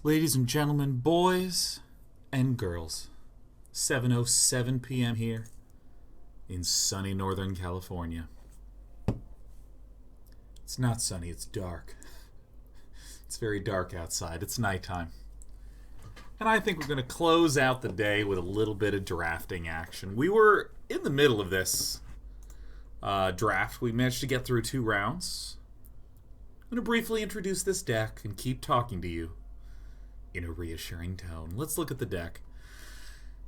Ladies and gentlemen, boys and girls, 7:07 p.m. here in sunny Northern California. It's not sunny, it's dark. It's very dark outside. It's nighttime. And I think we're going to close out the day with a little bit of drafting action. We were in the middle of this draft. We managed to get through 2 rounds. I'm going to briefly introduce this deck and keep talking to you in a reassuring tone. Let's look at the deck.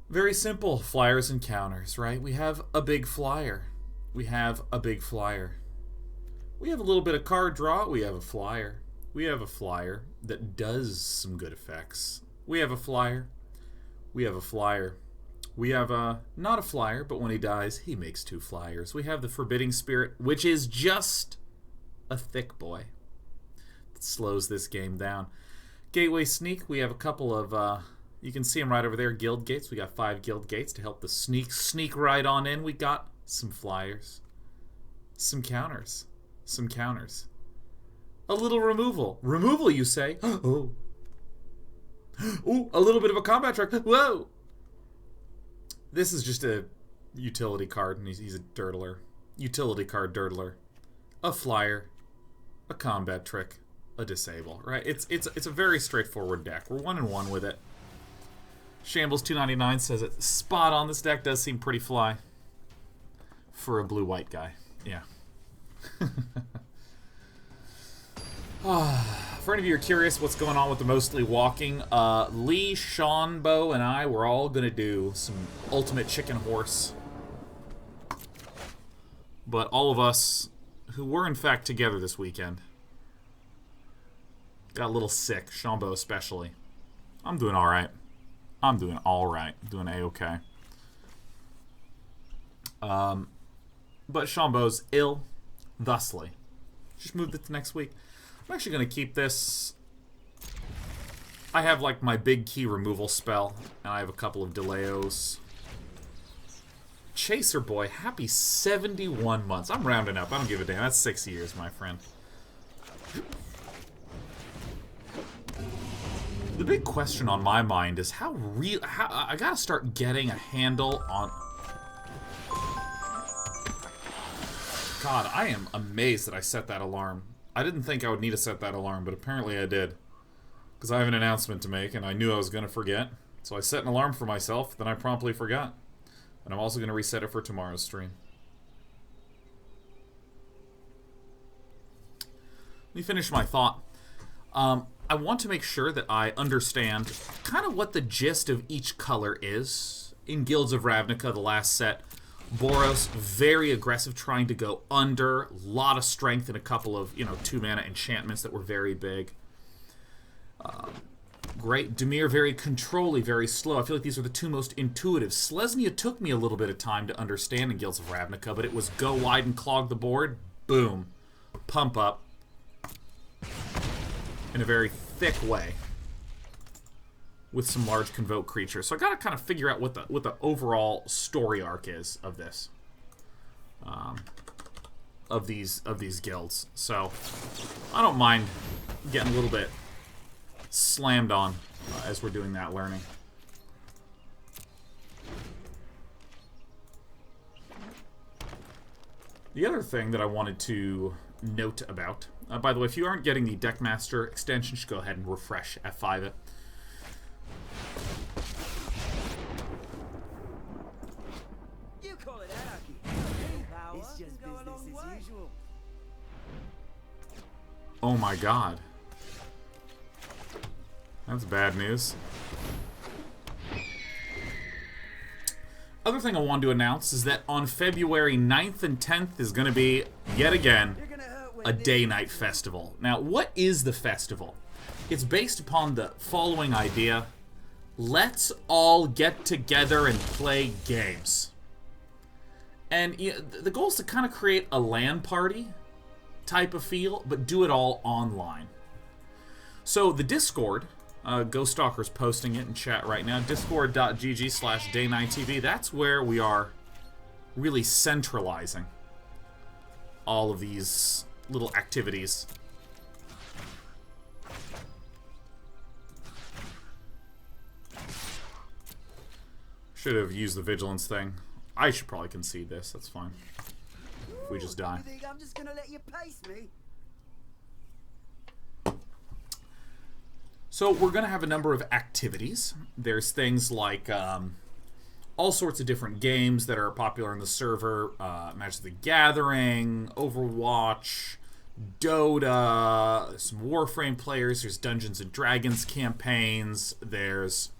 Very simple. Flyers and counters, right? We have a big flyer. We have a big flyer. We have a little bit of card draw. We have a flyer. We have a flyer that does some good effects. We have a flyer. We have a flyer. We have not a flyer, but when he dies, he makes 2 flyers. We have the Forbidding Spirit, which is just a thick boy that slows this game down. Gateway Sneak, we have a couple of, you can see them right over there, guild gates. We got 5 guild gates to help the sneak right on in. We got some flyers, some counters, a little removal. Removal, you say? Oh. Ooh, a little bit of a combat trick. Whoa! This is just a utility card, and he's a dirtler. Utility card dirtler. A flyer. A combat trick. A disable, right? It's a very straightforward deck. We're 1-1 with it. Shambles 299 says it spot on. This deck does seem pretty fly for a blue-white guy. Yeah. For any of you who are curious what's going on with the Mostly Walking, Lee, Sean, Bo, and I, we're all going to do some Ultimate Chicken Horse. But all of us who were in fact together this weekend got a little sick, Sean Bo especially. I'm doing alright. I'm doing A-okay. But Sean Bo's ill, thusly. Just moved it to next week. I'm actually going to keep this. I have like my big key removal spell, and I have a couple of Delayos. Chaser Boy, happy 71 months. I'm rounding up. I don't give a damn. That's 6 years, my friend. The big question on my mind is how I gotta start getting a handle on. God, I am amazed that I set that alarm. I didn't think I would need to set that alarm, but apparently I did. Because I have an announcement to make, and I knew I was going to forget. So I set an alarm for myself, then I promptly forgot. And I'm also going to reset it for tomorrow's stream. Let me finish my thought. I want to make sure that I understand kind of what the gist of each color is. In Guilds of Ravnica, the last set, Boros, very aggressive, trying to go under. A lot of strength and a couple of, 2-mana enchantments that were very big. Great. Dimir, very controlly, very slow. I feel like these are the 2 most intuitive. Selesnya took me a little bit of time to understand in Guilds of Ravnica, but it was go wide and clog the board. Boom. Pump up. In a very thick way. With some large convoke creatures. So I gotta kind of figure out what the overall story arc is of this. Of these guilds. So I don't mind getting a little bit slammed on as we're doing that learning. The other thing that I wanted to note about, by the way, if you aren't getting the Deckmaster extension, just go ahead and refresh F5 it. You call it anarchy. It's just business as usual. Oh my god. That's bad news. Other thing I wanted to announce is that on February 9th and 10th is going to be, yet again, a day-night festival. Now, what is the festival? It's based upon the following idea. Let's all get together and play games. And the goal is to kind of create a LAN party type of feel, but do it all online. So the Discord, Ghost Stalker's posting it in chat right now, discord.gg/day9tv, that's where we are really centralizing all of these little activities. Should have used the vigilance thing. I should probably concede this. That's fine. If we just die. You think I'm just gonna let you pace me? So we're going to have a number of activities. There's things like all sorts of different games that are popular in the server. Magic the Gathering, Overwatch, Dota, some Warframe players. There's Dungeons and Dragons campaigns. There's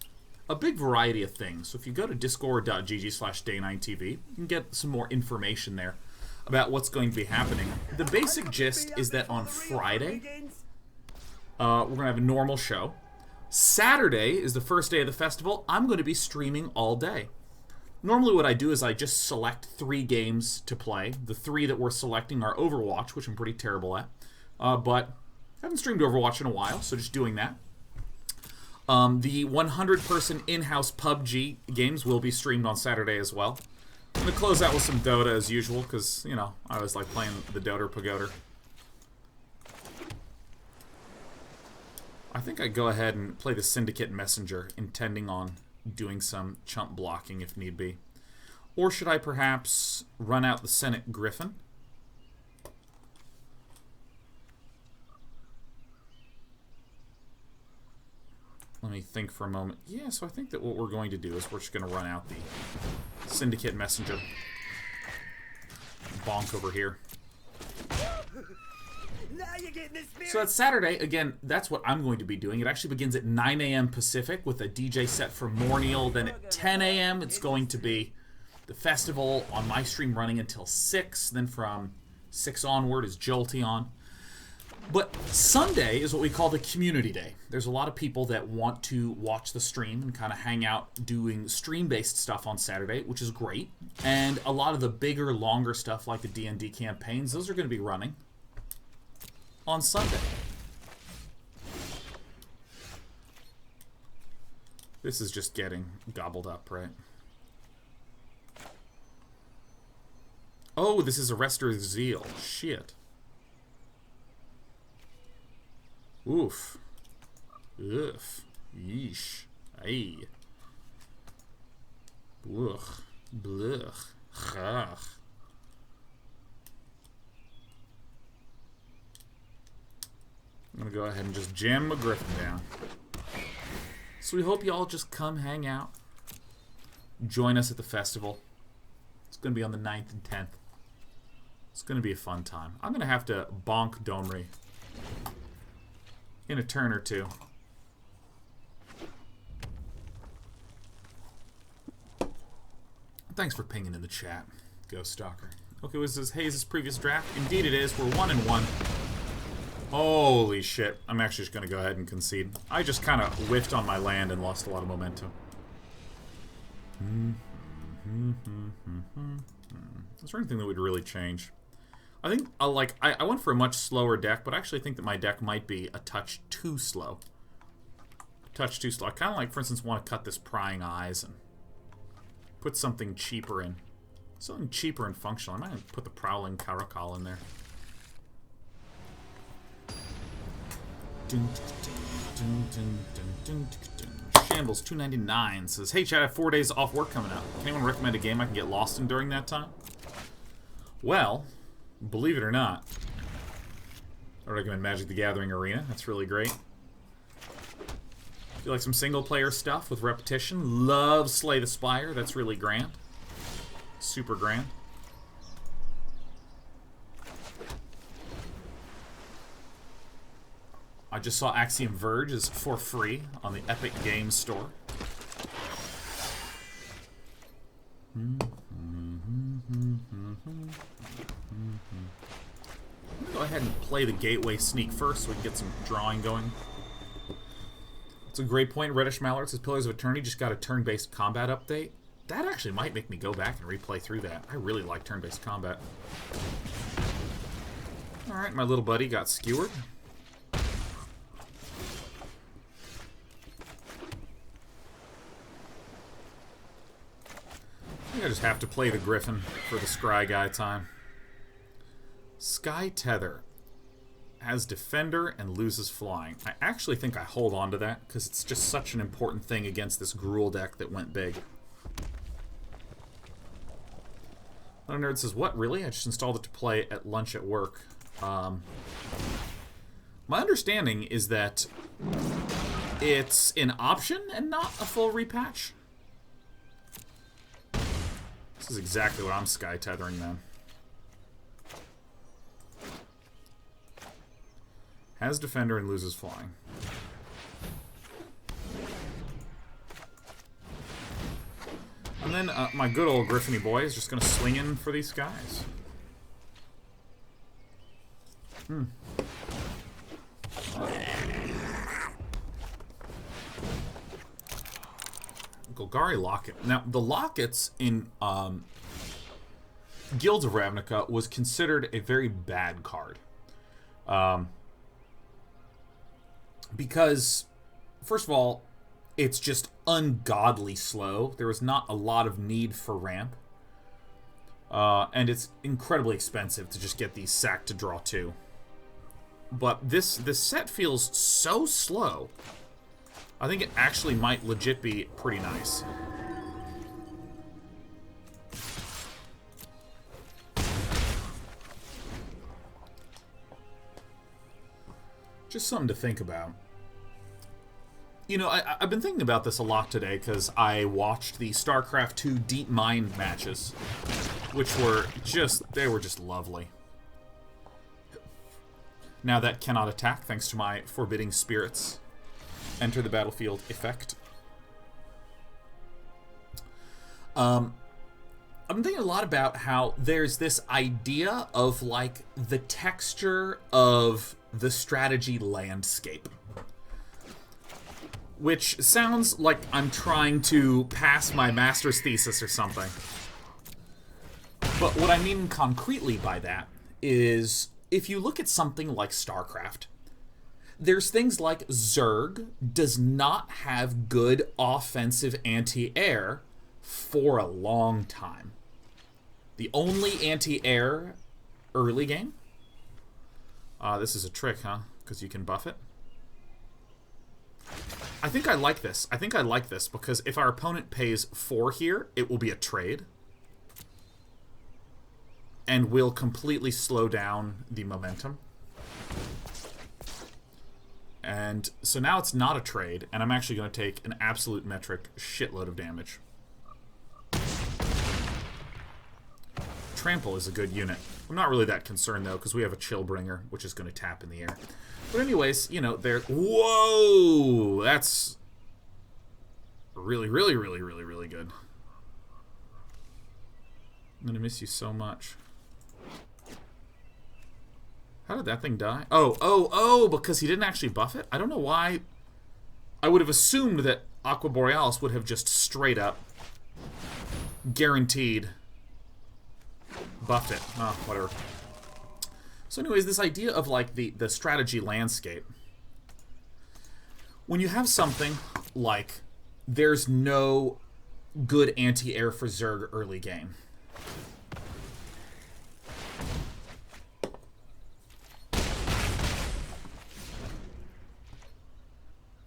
a big variety of things. So if you go to discord.gg/day9tv, you can get some more information there about what's going to be happening. The basic gist is that on Friday, we're going to have a normal show. Saturday is the first day of the festival. I'm going to be streaming all day. Normally what I do is I just select 3 games to play. The 3 that we're selecting are Overwatch, which I'm pretty terrible at. But I haven't streamed Overwatch in a while, so just doing that. The 100-person in-house PUBG games will be streamed on Saturday as well. I'm going to close out with some Dota as usual, because, you know, I always like playing the Dota Pagoda. I think I'd go ahead and play the Syndicate Messenger, intending on doing some chump blocking if need be. Or should I perhaps run out the Senate Griffin? Let me think for a moment. Yeah, so I think that what we're going to do is we're just going to run out the Syndicate Messenger. Bonk over here. So that's Saturday. Again, that's what I'm going to be doing. It actually begins at 9 a.m. Pacific with a DJ set from Morneal. Then at 10 a.m. it's going to be the festival on my stream running until 6. Then from 6 onward is Jolteon. But Sunday is what we call the community day. There's a lot of people that want to watch the stream and kind of hang out doing stream-based stuff on Saturday, which is great. And a lot of the bigger, longer stuff like the D&D campaigns, those are going to be running on Sunday. This is just getting gobbled up, right? Oh, this is Arrestor Zeal. Shit. Oof. Oof. Yeesh. Ay. Ugh. Blech. Ugh. I'm going to go ahead and just jam my Griffin down. So we hope y'all just come hang out. Join us at the festival. It's going to be on the 9th and 10th. It's going to be a fun time. I'm going to have to bonk Domri in a turn or two. Thanks for pinging in the chat, Ghost Stalker. Okay, was this Hayes' previous draft? Indeed it is. We're 1-1. Holy shit. I'm actually just going to go ahead and concede. I just kind of whiffed on my land and lost a lot of momentum. Is there anything that would really change? I think I went for a much slower deck, but I actually think that my deck might be a touch too slow. A touch too slow. I kind of like, for instance, want to cut this Prying Eyes and put something cheaper in. Something cheaper and functional. I might put the Prowling Caracal in there. Shambles 299 says, "Hey chat, I have 4 days off work coming up. Can anyone recommend a game I can get lost in during that time?" Well, believe it or not, I recommend Magic the Gathering Arena. That's really great. If you like some single player stuff with repetition, love Slay the Spire. That's really grand. Super grand. I just saw Axiom Verge is for free on the Epic Games Store. I'm gonna go ahead and play the Gateway Sneak first so we can get some drawing going. It's a great point. Reddish Mallard says Pillars of Eternity just got a turn-based combat update. That actually might make me go back and replay through that. I really like turn-based combat. Alright, my little buddy got skewered. I think I just have to play the Griffin for the Scry Guy time. Sky Tether has Defender and loses Flying. I actually think I hold on to that because it's just such an important thing against this Gruul deck that went big. Nerd says, what, really? I just installed it to play at lunch at work. My understanding is that it's an option and not a full repatch. This is exactly what I'm sky tethering, man. Has defender and loses flying. And then my good old Griffiny boy is just going to swing in for these guys. Golgari Locket. Now, the Lockets in Guilds of Ravnica was considered a very bad card. Because, first of all, it's just ungodly slow. There was not a lot of need for ramp. And it's incredibly expensive to just get these sacked to draw 2. But this set feels so slow. I think it actually might legit be pretty nice. Just something to think about. You know, I've been thinking about this a lot today because I watched the StarCraft 2 Deep Mind matches, which were just, they were just lovely. Now that cannot attack thanks to my Forbidding Spirits enter the battlefield effect. I'm thinking a lot about how there's this idea of, like, the texture of the strategy landscape. Which sounds like I'm trying to pass my master's thesis or something. But what I mean concretely by that is, if you look at something like StarCraft, there's things like Zerg does not have good offensive anti-air for a long time. The only anti-air early game? This is a trick, huh? Because you can buff it? I think I like this. I think I like this because if our opponent pays 4 here, it will be a trade. And will completely slow down the momentum. And so now it's not a trade, and I'm actually going to take an absolute metric shitload of damage. Trample is a good unit. I'm not really that concerned, though, because we have a Chillbringer, which is going to tap in the air. But anyways, you know, they're... Whoa! That's really, really, really, really, really good. I'm going to miss you so much. How did that thing die? Oh, because he didn't actually buff it? I don't know why. I would have assumed that Aqua Borealis would have just straight up guaranteed buffed it. Oh, whatever. So anyways, this idea of, like, the strategy landscape. When you have something like there's no good anti-air for Zerg early game.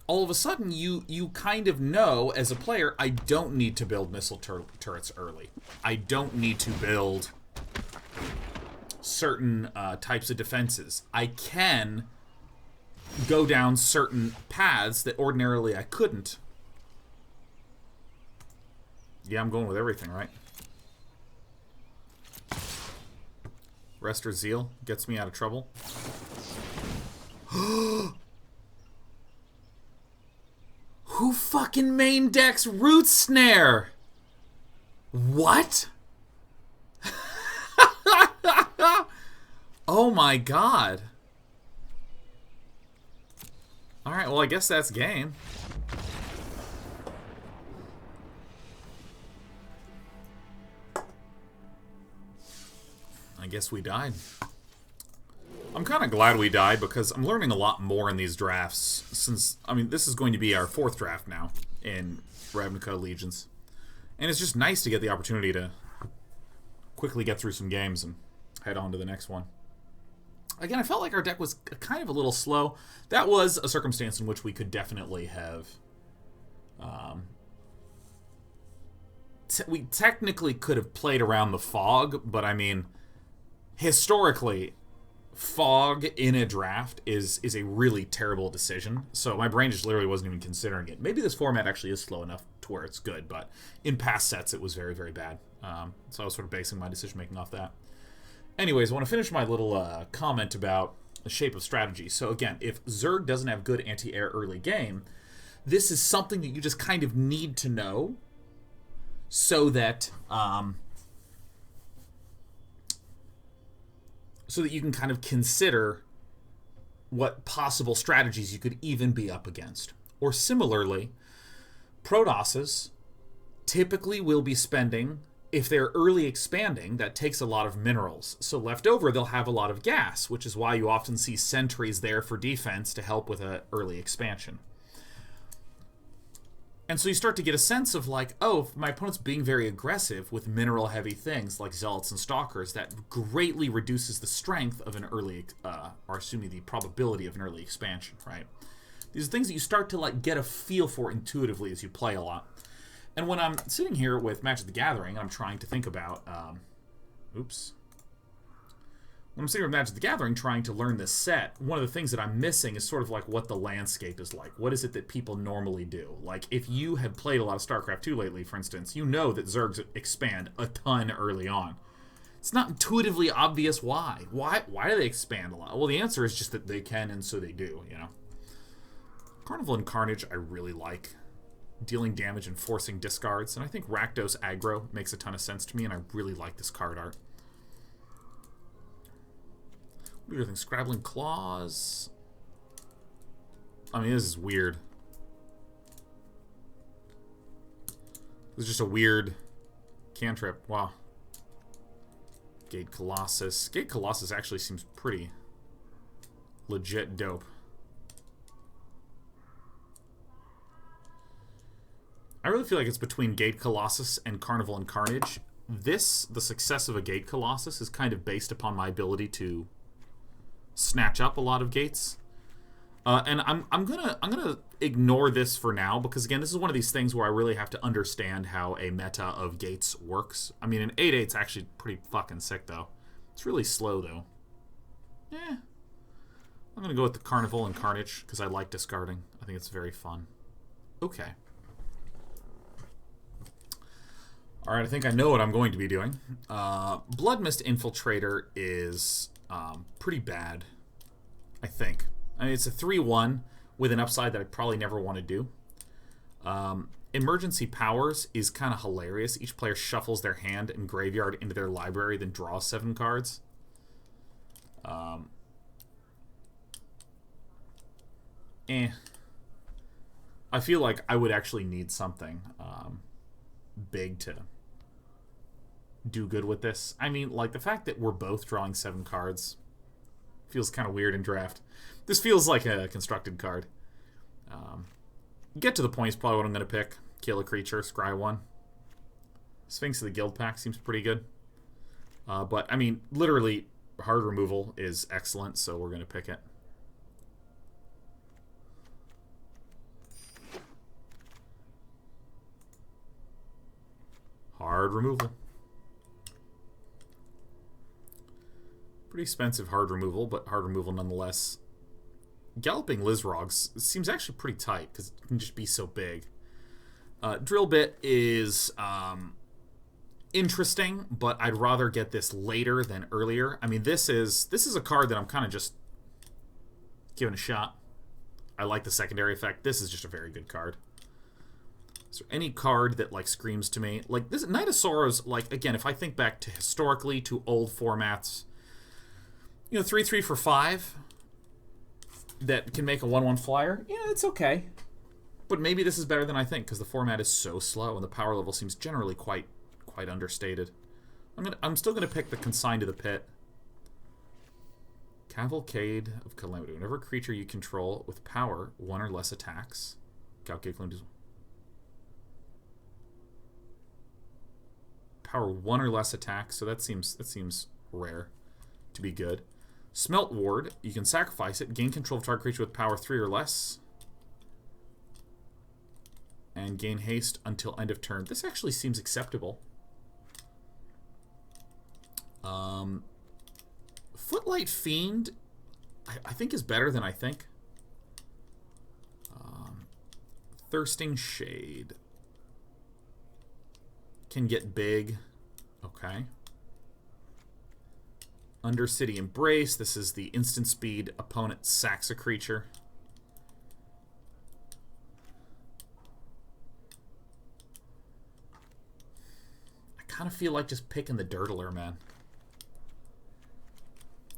All of a sudden, you kind of know, as a player, I don't need to build missile turrets early. I don't need to build certain types of defenses. I can go down certain paths that ordinarily I couldn't. Yeah, I'm going with everything, right? Rester Zeal gets me out of trouble. Who fucking main decks Root Snare? What? Oh my god. Alright, well I guess that's game. I guess we died. I'm kind of glad we died because I'm learning a lot more in these drafts since, I mean, this is going to be our 4th draft now in Ravnica Legions. And it's just nice to get the opportunity to quickly get through some games and head on to the next one. Again, I felt like our deck was kind of a little slow. That was a circumstance in which we could definitely have we technically could have played around the fog, but I mean, historically, fog in a draft is a really terrible decision. So my brain just literally wasn't even considering it. Maybe this format actually is slow enough to where it's good, but in past sets it was very, very bad. So I was sort of basing my decision making off that. Anyways, I want to finish my little comment about the shape of strategy. So again, if Zerg doesn't have good anti-air early game, this is something that you just kind of need to know so that you can kind of consider what possible strategies you could even be up against. Or similarly, Protosses typically will be spending, if they're early expanding, that takes a lot of minerals. So left over, they'll have a lot of gas, which is why you often see sentries there for defense to help with an early expansion. And so you start to get a sense of like, oh, if my opponent's being very aggressive with mineral-heavy things like Zealots and Stalkers, that greatly reduces the strength of an early, or excuse me, the probability of an early expansion, right? These are things that you start to like get a feel for intuitively as you play a lot. And when I'm sitting here with Magic the Gathering, I'm trying to think about, when I'm sitting with Magic the Gathering trying to learn this set, one of the things that I'm missing is sort of like what the landscape is like. What is it that people normally do? Like, if you have played a lot of StarCraft 2 lately, for instance, you know that Zergs expand a ton early on. It's not intuitively obvious why. Why do they expand a lot? Well, the answer is just that they can, and so they do, you know. Carnival and Carnage I really like. Dealing damage and forcing discards. And I think Rakdos aggro makes a ton of sense to me, and I really like this card art. What do you think? Scrabbling Claws? I mean, this is weird. This is just a weird cantrip. Wow. Gate Colossus. Gate Colossus actually seems pretty legit dope. I really feel like it's between Gate Colossus and Carnival and Carnage. The success of a Gate Colossus is kind of based upon my ability to snatch up a lot of gates. And I'm gonna ignore this for now, because again, this is one of these things where I really have to understand how a meta of gates works. I mean, an 8/8's actually pretty fucking sick, though. It's really slow, though. Yeah. I'm gonna go with the Carnival and Carnage, because I like discarding. I think it's very fun. Okay. Alright, I think I know what I'm going to be doing. Bloodmist Infiltrator is pretty bad, I think. I mean, it's a 3/1 with an upside that I probably never want to do. Emergency Powers is kind of hilarious. Each player shuffles their hand and graveyard into their library, then draws 7 cards. I feel like I would actually need something big to do good with this. I mean, like, the fact that we're both drawing 7 cards feels kind of weird in draft. This feels like a constructed card. Get to the point is probably what I'm going to pick. Kill a creature, scry 1. Sphinx of the Guild Pack seems pretty good. But, I mean, literally, hard removal is excellent, so we're going to pick it. Hard removal. Pretty expensive hard removal, but hard removal nonetheless. Galloping Lizrogs seems actually pretty tight, because it can just be so big. Drill Bit is interesting, but I'd rather get this later than earlier. I mean, this is a card that I'm kind of just giving a shot. I like the secondary effect. This is just a very good card. Is there any card that, like, screams to me? Like, this Knight of Sorrows, like, again, if I think back to historically, to old formats, you know, 3/3 for 5 that can make a 1/1 flyer, yeah, it's okay. But maybe this is better than I think, because the format is so slow and the power level seems generally quite understated. I'm still gonna pick the Consigned to the Pit. Cavalcade of Calamity. Whenever a creature you control with power 1 or less attacks, power 1 or less attacks, so that seems rare to be good. Smelt Ward, you can sacrifice it, gain control of target creature with power 3 or less, and And gain haste until end of turn. This actually seems acceptable. Footlight Fiend, I think is better than I think. Thirsting Shade. Can get big. Okay. Undercity Embrace. This is the instant speed. Opponent sacks a creature. I kind of feel like just picking the Dirtler, man.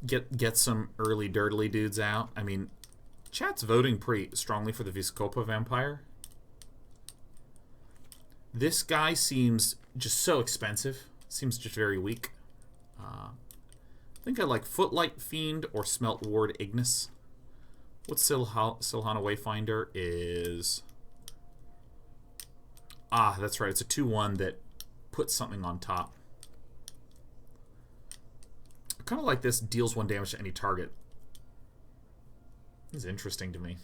Get some early Dirtly dudes out. I mean, chat's voting pretty strongly for the Vizkopa Vampire. This guy seems just so expensive. Seems just very weak. I think I like Footlight Fiend or Smelt Ward Ignis. What's Silhana Wayfinder is... Ah, that's right. It's a 2/1 that puts something on top. I kind of like this. Deals 1 damage to any target. This is interesting to me.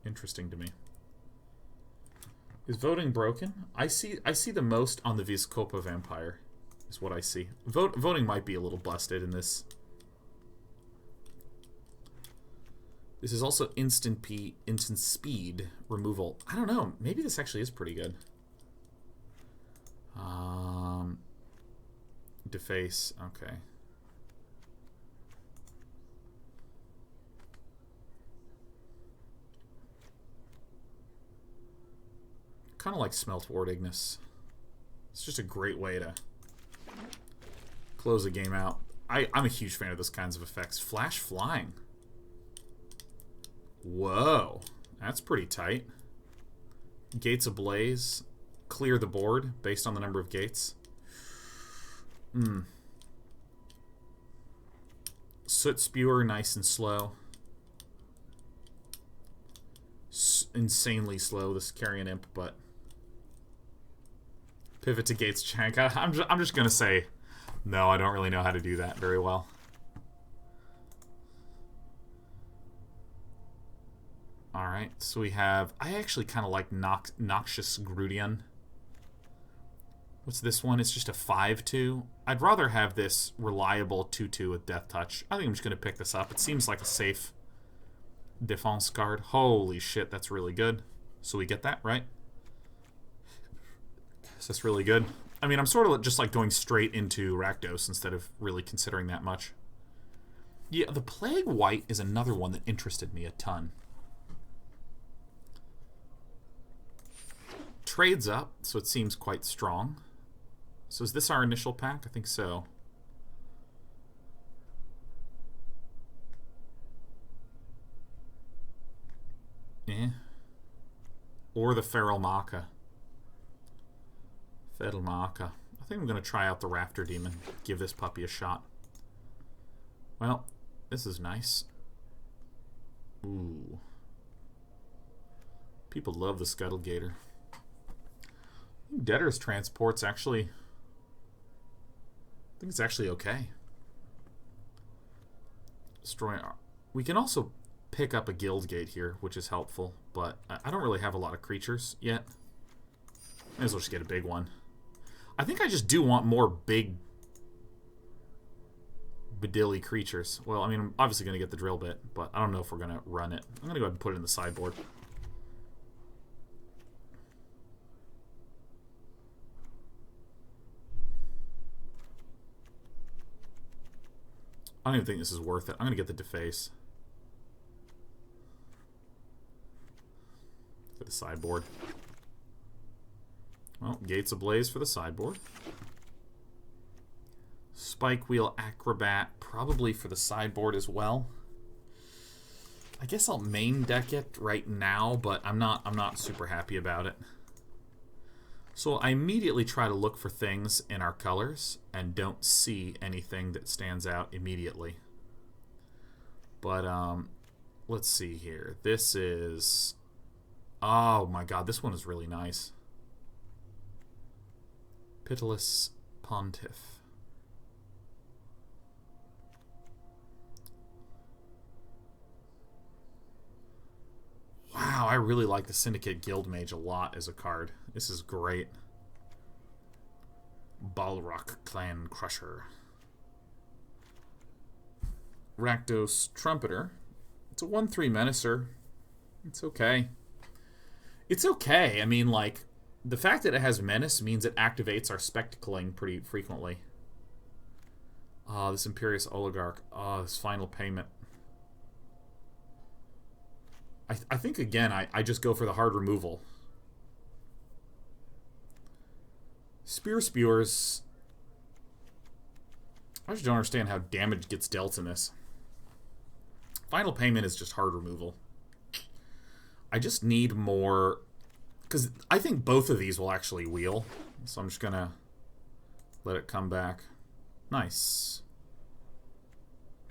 Interesting to me. Is voting broken? I see the most on the Vizkopa Vampire, is what I see. Voting might be a little busted in this. This is also instant speed removal. I don't know. Maybe this actually is pretty good. Deface. Okay. Kind of like Smelt Ward Ignis. It's just a great way to close a game out. I'm a huge fan of those kinds of effects. Flash Flying. Whoa. That's pretty tight. Gates Ablaze. Clear the board based on the number of gates. Soot Spewer, nice and slow. Insanely slow, this Carrion Imp, but... Pivot to Gates Chanka. I'm just gonna say, no, I don't really know how to do that very well. Alright, so we have... I actually kind of like Noxious Grudion. What's this one? It's just a 5/2. I'd rather have this reliable 2/2 with Death Touch. I think I'm just going to pick this up. It seems like a safe defense card. Holy shit, that's really good. So we get that, right? So that's really good. I mean, I'm sort of just like going straight into Rakdos instead of really considering that much. Yeah, the Plague White is another one that interested me a ton. Trades up, so it seems quite strong. So is this our initial pack? I think so. Or the Feral Maka. Feral Maka. I think I'm going to try out the Rafter Demon. Give this puppy a shot. Well, this is nice. Ooh. People love the Scuttle Gator. Debtor's Transport's actually... I think it's actually okay. Destroy... We can also pick up a Guild Gate here, which is helpful, but I don't really have a lot of creatures yet. Might as well just get a big one. I think I just do want more big Bedilly creatures. Well, I mean, I'm obviously going to get the Drill Bit, but I don't know if we're going to run it. I'm going to go ahead and put it in the sideboard. I don't even think this is worth it. I'm going to get the Deface. For the sideboard. Well, Gates Ablaze for the sideboard. Spike Wheel Acrobat probably for the sideboard as well. I guess I'll main deck it right now, but I'm not super happy about it. So I immediately try to look for things in our colors and don't see anything that stands out immediately. But let's see here. This is... Oh my god, this one is really nice. Pitiless Pontiff. Wow, I really like the Syndicate Guild Mage a lot as a card. This is great. Balrog Clan Crusher. Rakdos Trumpeter. It's a 1/3 Menacer. It's okay. It's okay. I mean, like, the fact that it has Menace means it activates our Spectacling pretty frequently. Oh, this Imperious Oligarch. Oh, this final payment. I think, again, I just go for the hard removal. Spear Spewers. I just don't understand how damage gets dealt in this. Final payment is just hard removal. I just need more... Because I think both of these will actually wheel. So I'm just going to let it come back. Nice.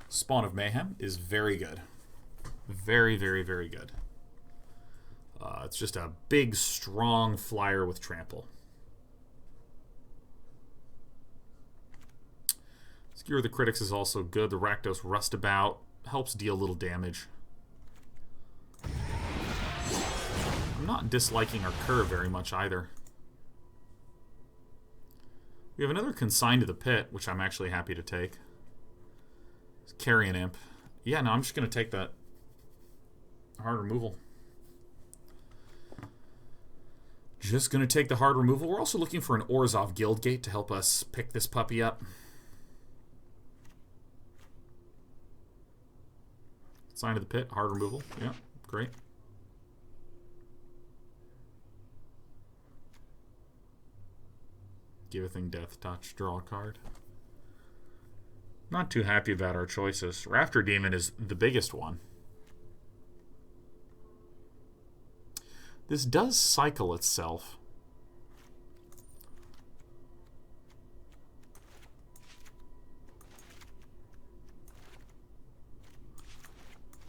Spawn of Mayhem is very good. Very, very, very good. It's just a big, strong flyer with trample. Skewer the Critics is also good. The Rakdos Rustabout helps deal little damage. I'm not disliking our curve very much either. We have another Consign to the Pit, which I'm actually happy to take. Carrion Imp. Yeah, no, I'm just going to take that hard removal. Just going to take the hard removal. We're also looking for an Orzhov Guildgate to help us pick this puppy up. Sign of the Pit, hard removal. Yeah, great. Give a thing Death Touch, draw a card. Not too happy about our choices. Rafter Demon is the biggest one. This does cycle itself.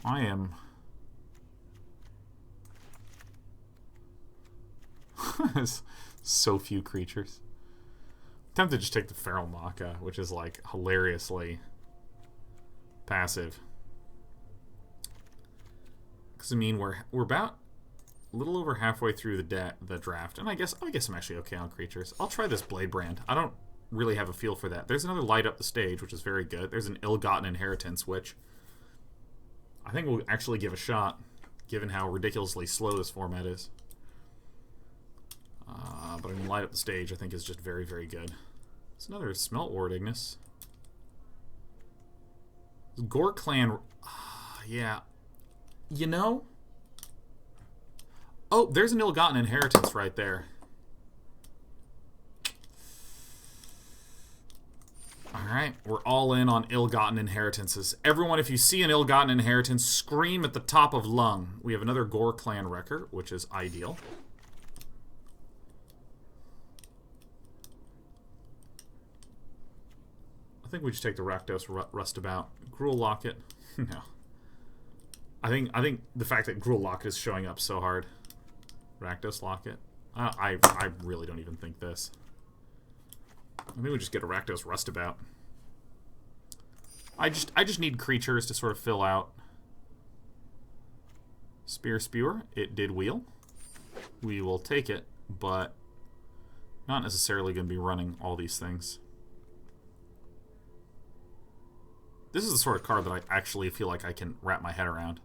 I am... so few creatures. I'm tempted to just take the Feral Maca, which is like hilariously passive. Because I mean, we're about a little over halfway through the draft, and I guess I'm actually okay on creatures. I'll try this Blade Brand. I don't really have a feel for that. There's another Light Up the Stage, which is very good. There's an Ill-Gotten Inheritance, which I think we'll actually give a shot, given how ridiculously slow this format is. But I mean, Light Up the Stage, I think, is just very, very good. It's another Smelt Ward Ignis. Gore Clan... yeah. You know... Oh, there's an Ill-Gotten Inheritance right there. Alright, we're all in on Ill-Gotten Inheritances. Everyone, if you see an Ill-Gotten Inheritance, scream at the top of lung. We have another Gore Clan Wrecker, which is ideal. I think we just take the Rakdos Rustabout. Gruul Locket. No. I think the fact that Gruul Locket is showing up so hard. Rakdos Locket. I really don't even think this. I think we just get a Rakdos Rustabout. I just need creatures to sort of fill out. Spear Spewer. It did wheel. We will take it, but not necessarily going to be running all these things. This is the sort of card that I actually feel like I can wrap my head around.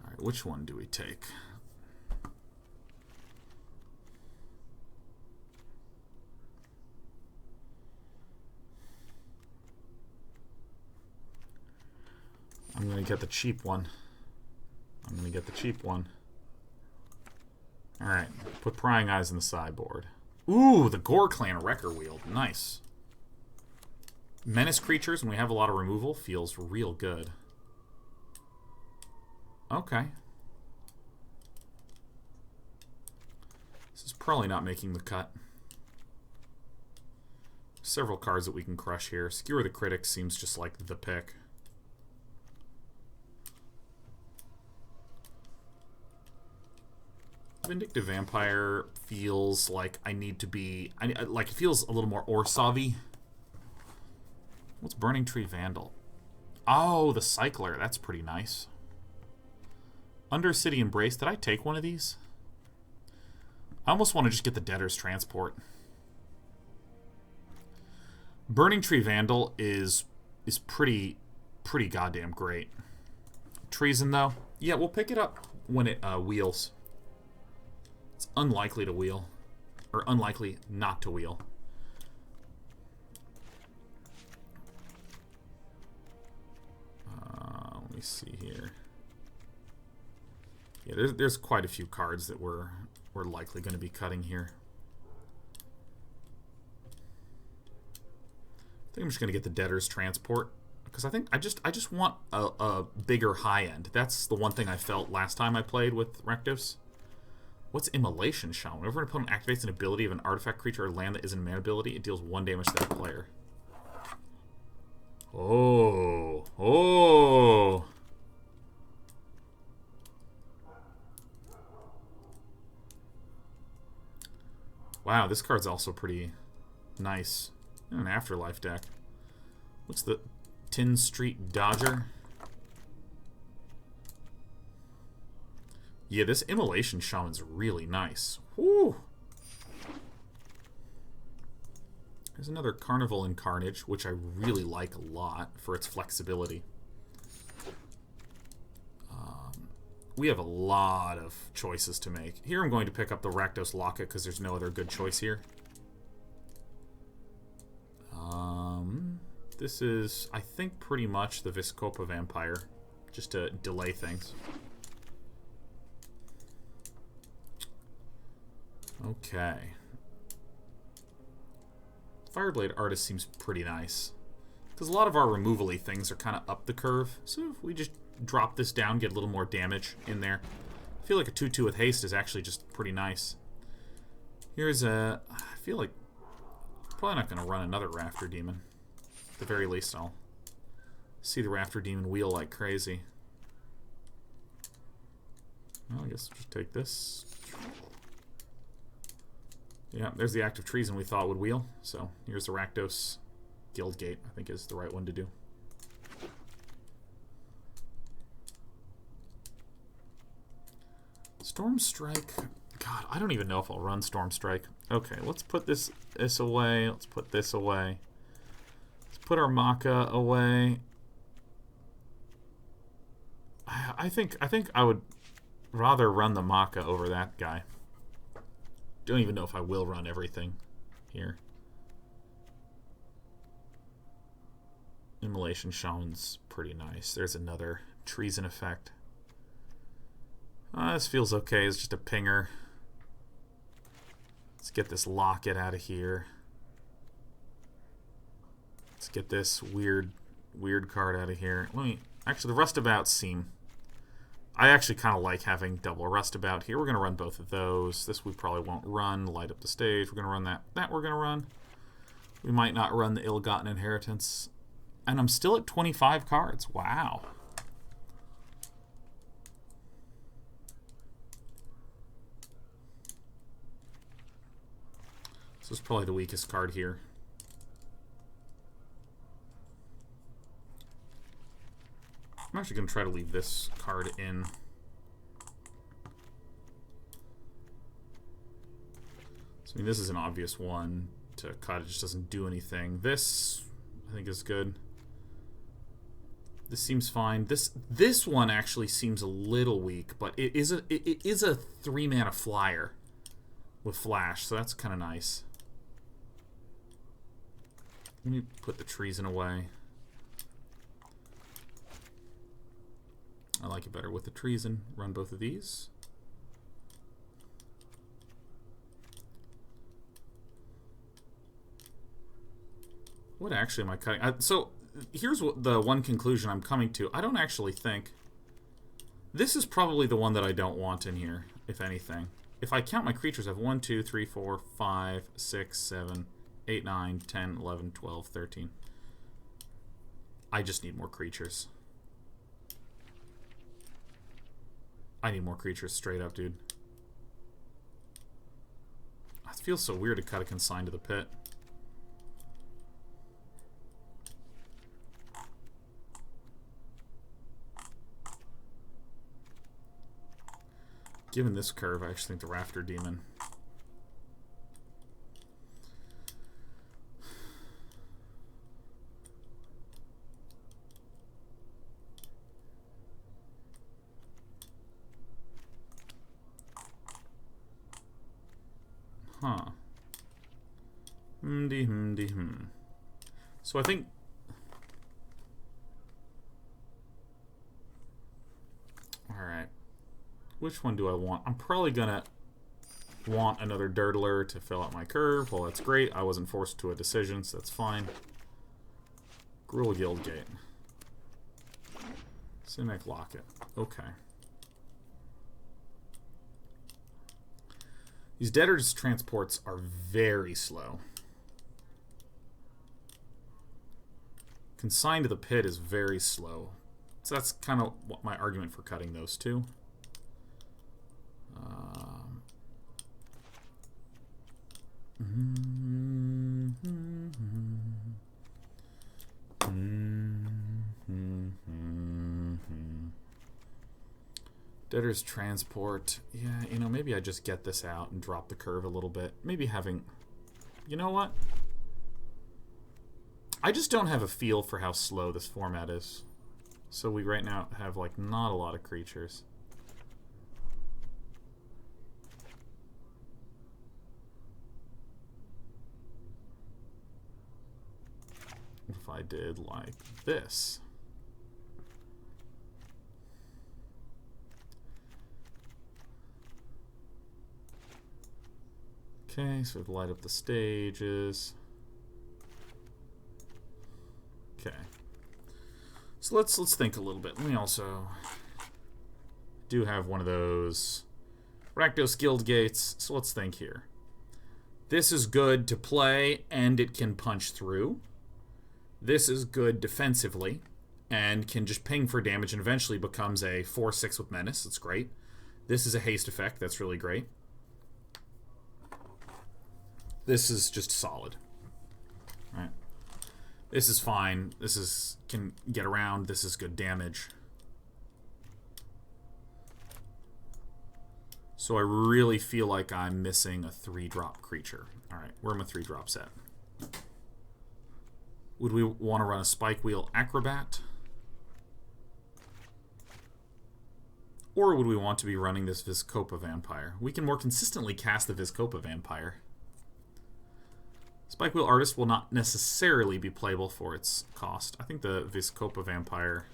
Alright, which one do we take? I'm going to get the cheap one. Alright, put Prying Eyes in the sideboard. Ooh, the Gore Clan Wrecker Wield. Nice. Menace creatures, when we have a lot of removal, feels real good. Okay. This is probably not making the cut. Several cards that we can crush here. Skewer the Critics seems just like the pick. Vindictive Vampire feels like I need to be... like, it feels a little more Orzhov-y. What's Burning Tree Vandal? Oh, the Cycler. That's pretty nice. Undercity Embrace. Did I take one of these? I almost want to just get the Debtor's Transport. Burning Tree Vandal is pretty goddamn great. Treason, though? Yeah, we'll pick it up when it wheels. It's unlikely to wheel. Or unlikely not to wheel. Let me see here. Yeah, there's quite a few cards that we're likely going to be cutting here. I think I'm just going to get the Debtor's Transport. Because I think I just want a bigger high end. That's the one thing I felt last time I played with Rakdos. What's Immolation Shaman? Whenever an opponent activates an ability of an artifact, creature, or land that isn't a mana ability, it deals 1 damage to that player. Oh. Oh. Wow, this card's also pretty nice. In an Afterlife deck. What's the... Tin Street Dodger? Yeah, this Immolation Shaman's really nice. Woo! There's another Carnival in Carnage, which I really like a lot for its flexibility. We have a lot of choices to make. Here I'm going to pick up the Rakdos Locket because there's no other good choice here. This is, I think, pretty much the Viscopa Vampire, just to delay things. Okay. Fireblade Artist seems pretty nice. Because a lot of our removal-y things are kind of up the curve. So if we just drop this down, get a little more damage in there. I feel like a 2-2 with haste is actually just pretty nice. Here's a... I feel like... probably not going to run another Rafter Demon. At the very least, I'll see the Rafter Demon wheel like crazy. Well, I guess we'll just take this. Yeah, there's the Act of Treason we thought would wheel. So here's the Rakdos Guildgate, I think is the right one to do. Storm Strike. God, I don't even know if I'll run Storm Strike. Okay, let's put this away. Let's put this away. Let's put our Maka away. I think I would rather run the Maka over that guy. Don't even know if I will run everything here. Immolation Shaman's pretty nice. There's another Treason effect. This feels okay. It's just a pinger. Let's get this Locket out of here. Let's get this weird card out of here. Actually, the Rustabouts seem... I actually kind of like having double Rustabout here. We're going to run both of those. This we probably won't run. Light up the stage. We're going to run that. That we're going to run. We might not run the Ill-Gotten Inheritance. And I'm still at 25 cards. Wow. This is probably the weakest card here. I'm actually going to try to leave this card in. So, I mean, this is an obvious one to cut. It just doesn't do anything. This, I think, is good. This seems fine. This one actually seems a little weak, but it is a 3-mana flyer with flash, so that's kind of nice. Let me put the Treason away. I like it better with the Treason. Run both of these. What actually am I cutting? So here's what the one conclusion I'm coming to. I don't actually think... This is probably the one that I don't want in here, if anything. If I count my creatures, I have 1, 2, 3, 4, 5, 6, 7, 8, 9, 10, 11, 12, 13. I just need more creatures. I need more creatures straight up, dude. It feels so weird to cut a Consign to the Pit. given this curve, I actually think the Rafter Demon. Huh. So I think... Alright. Which one do I want? I'm probably gonna want another Dirtler to fill out my curve. Well, that's great. I wasn't forced to a decision, so that's fine. Gruul Guildgate. Simic Locket. Okay. These Debtor's transports are very slow. Consigned to the Pit is very slow. So that's kind of what my argument for cutting those two. Debtor's Transport. Yeah, you know, maybe I just get this out and drop the curve a little bit. Maybe having... You know what? I just don't have a feel for how slow this format is. So we right now have, like, not a lot of creatures. What if I did, like, this? Okay, so we'd light up the stages. Okay. So let's think a little bit. We also do have one of those Rakdos Guild Gates, so let's think here. This is good to play, and it can punch through. This is good defensively, and can just ping for damage, and eventually becomes a 4/6 with Menace. That's great. This is a haste effect. That's really great. This is just solid. Right. This is fine. This is can get around. This is good damage. So I really feel like I'm missing a 3-drop creature. Alright, where are my 3-drops at? Would we want to run a Spike Wheel Acrobat? Or would we want to be running this Vizkopa Vampire? We can more consistently cast the Vizkopa Vampire. Spike Wheel Artist will not necessarily be playable for its cost. I think the Vizkopa Vampire,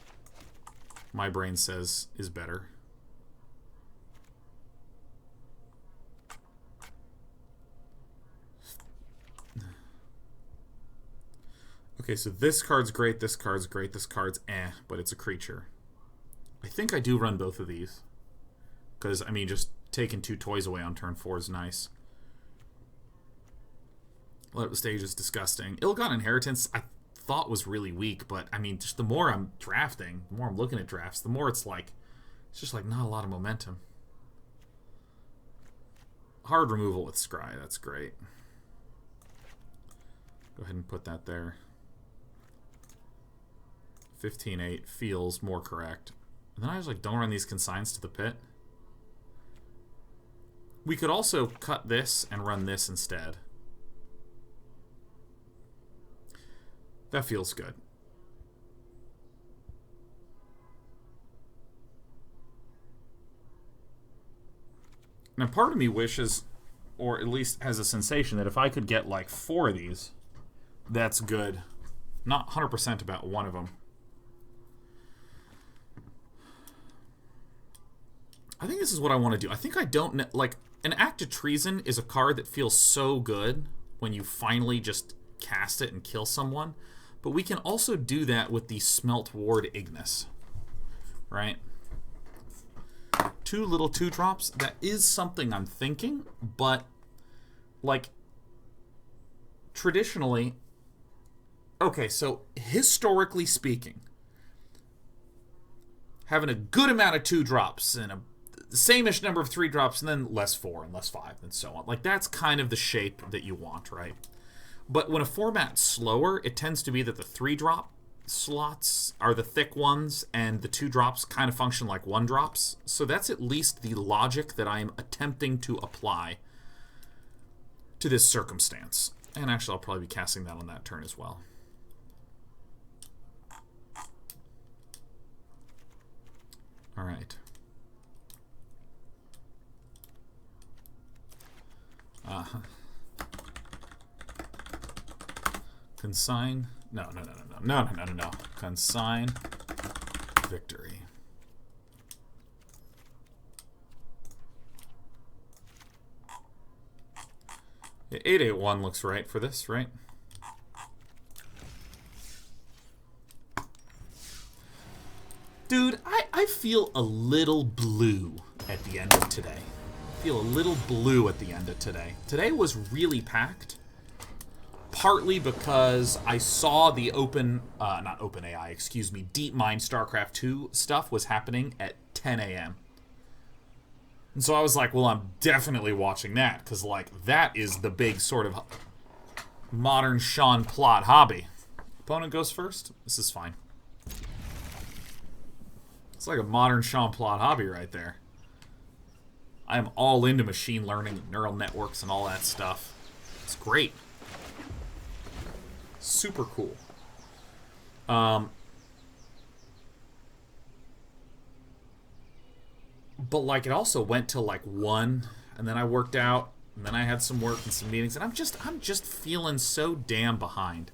my brain says, is better. Okay, so this card's great, this card's great, this card's but it's a creature. I think I do run both of these. Because, I mean, just taking 2 toys away on turn 4 is nice. Light Up the Stage is disgusting. Ill-Gotten Inheritance I thought was really weak, but I mean, just the more I'm drafting, the more I'm looking at drafts, the more it's like, it's just like not a lot of momentum. Hard removal with Scry, that's great. Go ahead and put that there. 15-8 feels more correct. And then I was like, don't run these consigns to the pit. We could also cut this and run this instead. That feels good. Now, part of me wishes, or at least has a sensation, that if I could get like 4 of these, that's good. Not 100% about one of them. I think this is what I want to do. I think I don't... Like, an Act of Treason is a card that feels so good when you finally just cast it and kill someone. But we can also do that with the Smelt Ward Ignis. Right? 2 little 2-drops. That is something I'm thinking, but like traditionally, okay, so historically speaking, having a good amount of 2-drops and the same-ish number of 3-drops and then less 4 and less 5 and so on. Like that's kind of the shape that you want, right? But when a format's slower, it tends to be that the 3-drop slots are the thick ones, and the 2-drops kind of function like 1-drops. So that's at least the logic that I am attempting to apply to this circumstance. And actually, I'll probably be casting that on that turn as well. All right. Consign. No. Consign victory. 881 looks right for this, right? Dude, I feel a little blue at the end of today. Feel a little blue at the end of today. Today was really packed. Partly because I saw the not OpenAI, excuse me, DeepMind StarCraft 2 stuff was happening at 10 a.m. And so I was like, well, I'm definitely watching that, because, like, that is the big sort of modern Sean plot hobby. Opponent goes first? This is fine. It's like a modern Sean plot hobby right there. I am all into machine learning, neural networks, and all that stuff. It's great. Super cool. But, like, it also went till, like, 1, and then I worked out, and then I had some work and some meetings, and I'm just feeling so damn behind.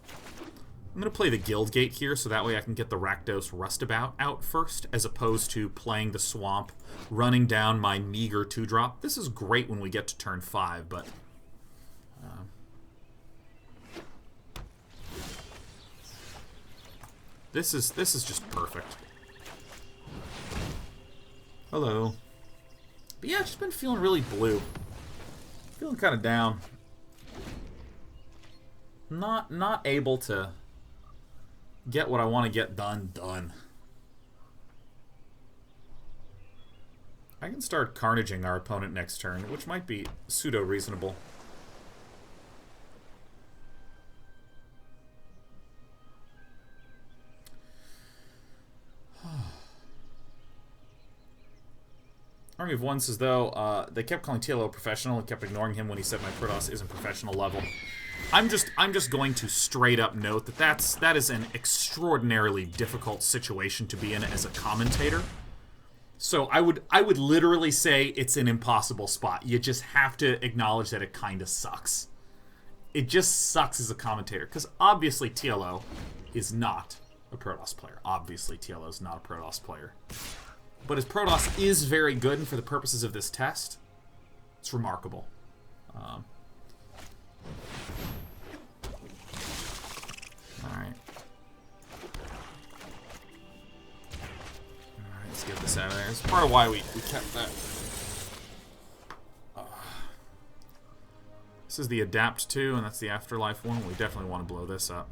I'm going to play the Guildgate here, so that way I can get the Rakdos Rustabout out first, as opposed to playing the Swamp, running down my meager 2-drop. This is great when we get to turn 5, but... This is just perfect. Hello. But yeah, I've just been feeling really blue. Feeling kind of down. Not able to get what I want to get done. I can start carnaging our opponent next turn, which might be pseudo-reasonable. Army of One says, though, they kept calling TLO professional and kept ignoring him when he said my Protoss isn't professional level. I'm just going to straight up note that that is an extraordinarily difficult situation to be in as a commentator. So I would literally say it's an impossible spot. You just have to acknowledge that it kind of sucks. It just sucks as a commentator, because obviously TLO is not a Protoss player. Obviously TLO is not a Protoss player. But his Protoss is very good, and for the purposes of this test, it's remarkable. Alright. Alright, let's get this out of there. It's part of why we kept that. This is the Adapt 2, and that's the Afterlife one. We definitely want to blow this up.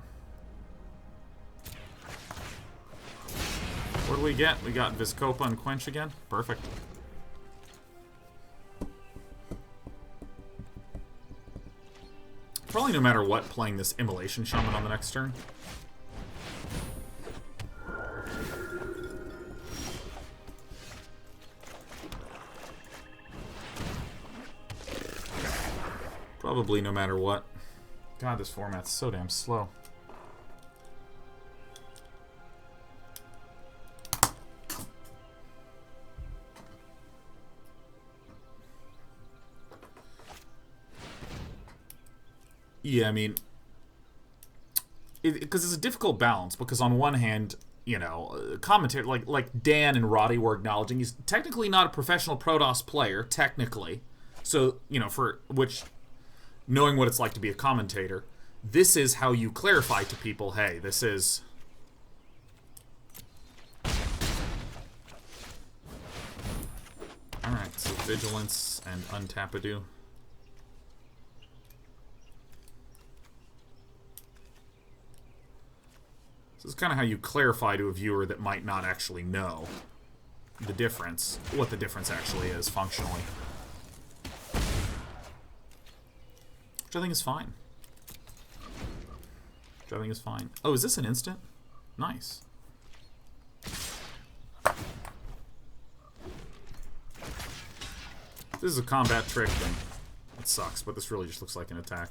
What do we get? We got Vizkopa and Quench again. Perfect. Probably no matter what, playing this Immolation Shaman on the next turn. Probably no matter what. God, this format's so damn slow. Yeah, I mean, because it's a difficult balance, because on one hand, you know, commentator like Dan and Roddy were acknowledging he's technically not a professional Protoss player, technically. So, you know, for which, knowing what it's like to be a commentator, this is how you clarify to people, hey, this is... Alright, so Vigilance and Untapadu. This is kind of how you clarify to a viewer that might not actually know the difference, what the difference actually is functionally. Which I think is fine. which I think is fine. Oh, is this an instant? Nice. This is a combat trick thing. It sucks, but this really just looks like an attack.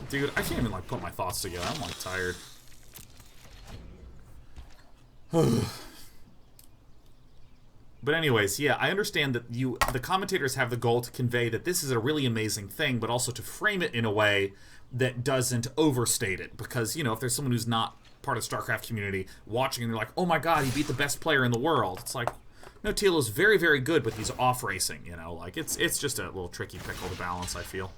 Dude, I can't even, like, put my thoughts together. I'm, like, tired. But anyways, yeah, I understand that the commentators have the goal to convey that this is a really amazing thing, but also to frame it in a way that doesn't overstate it. Because, you know, if there's someone who's not part of the StarCraft community watching and they're like, oh my god, he beat the best player in the world. It's like, no, Tealo's very, very good, but he's off racing, you know? Like, it's just a little tricky pickle to balance, I feel.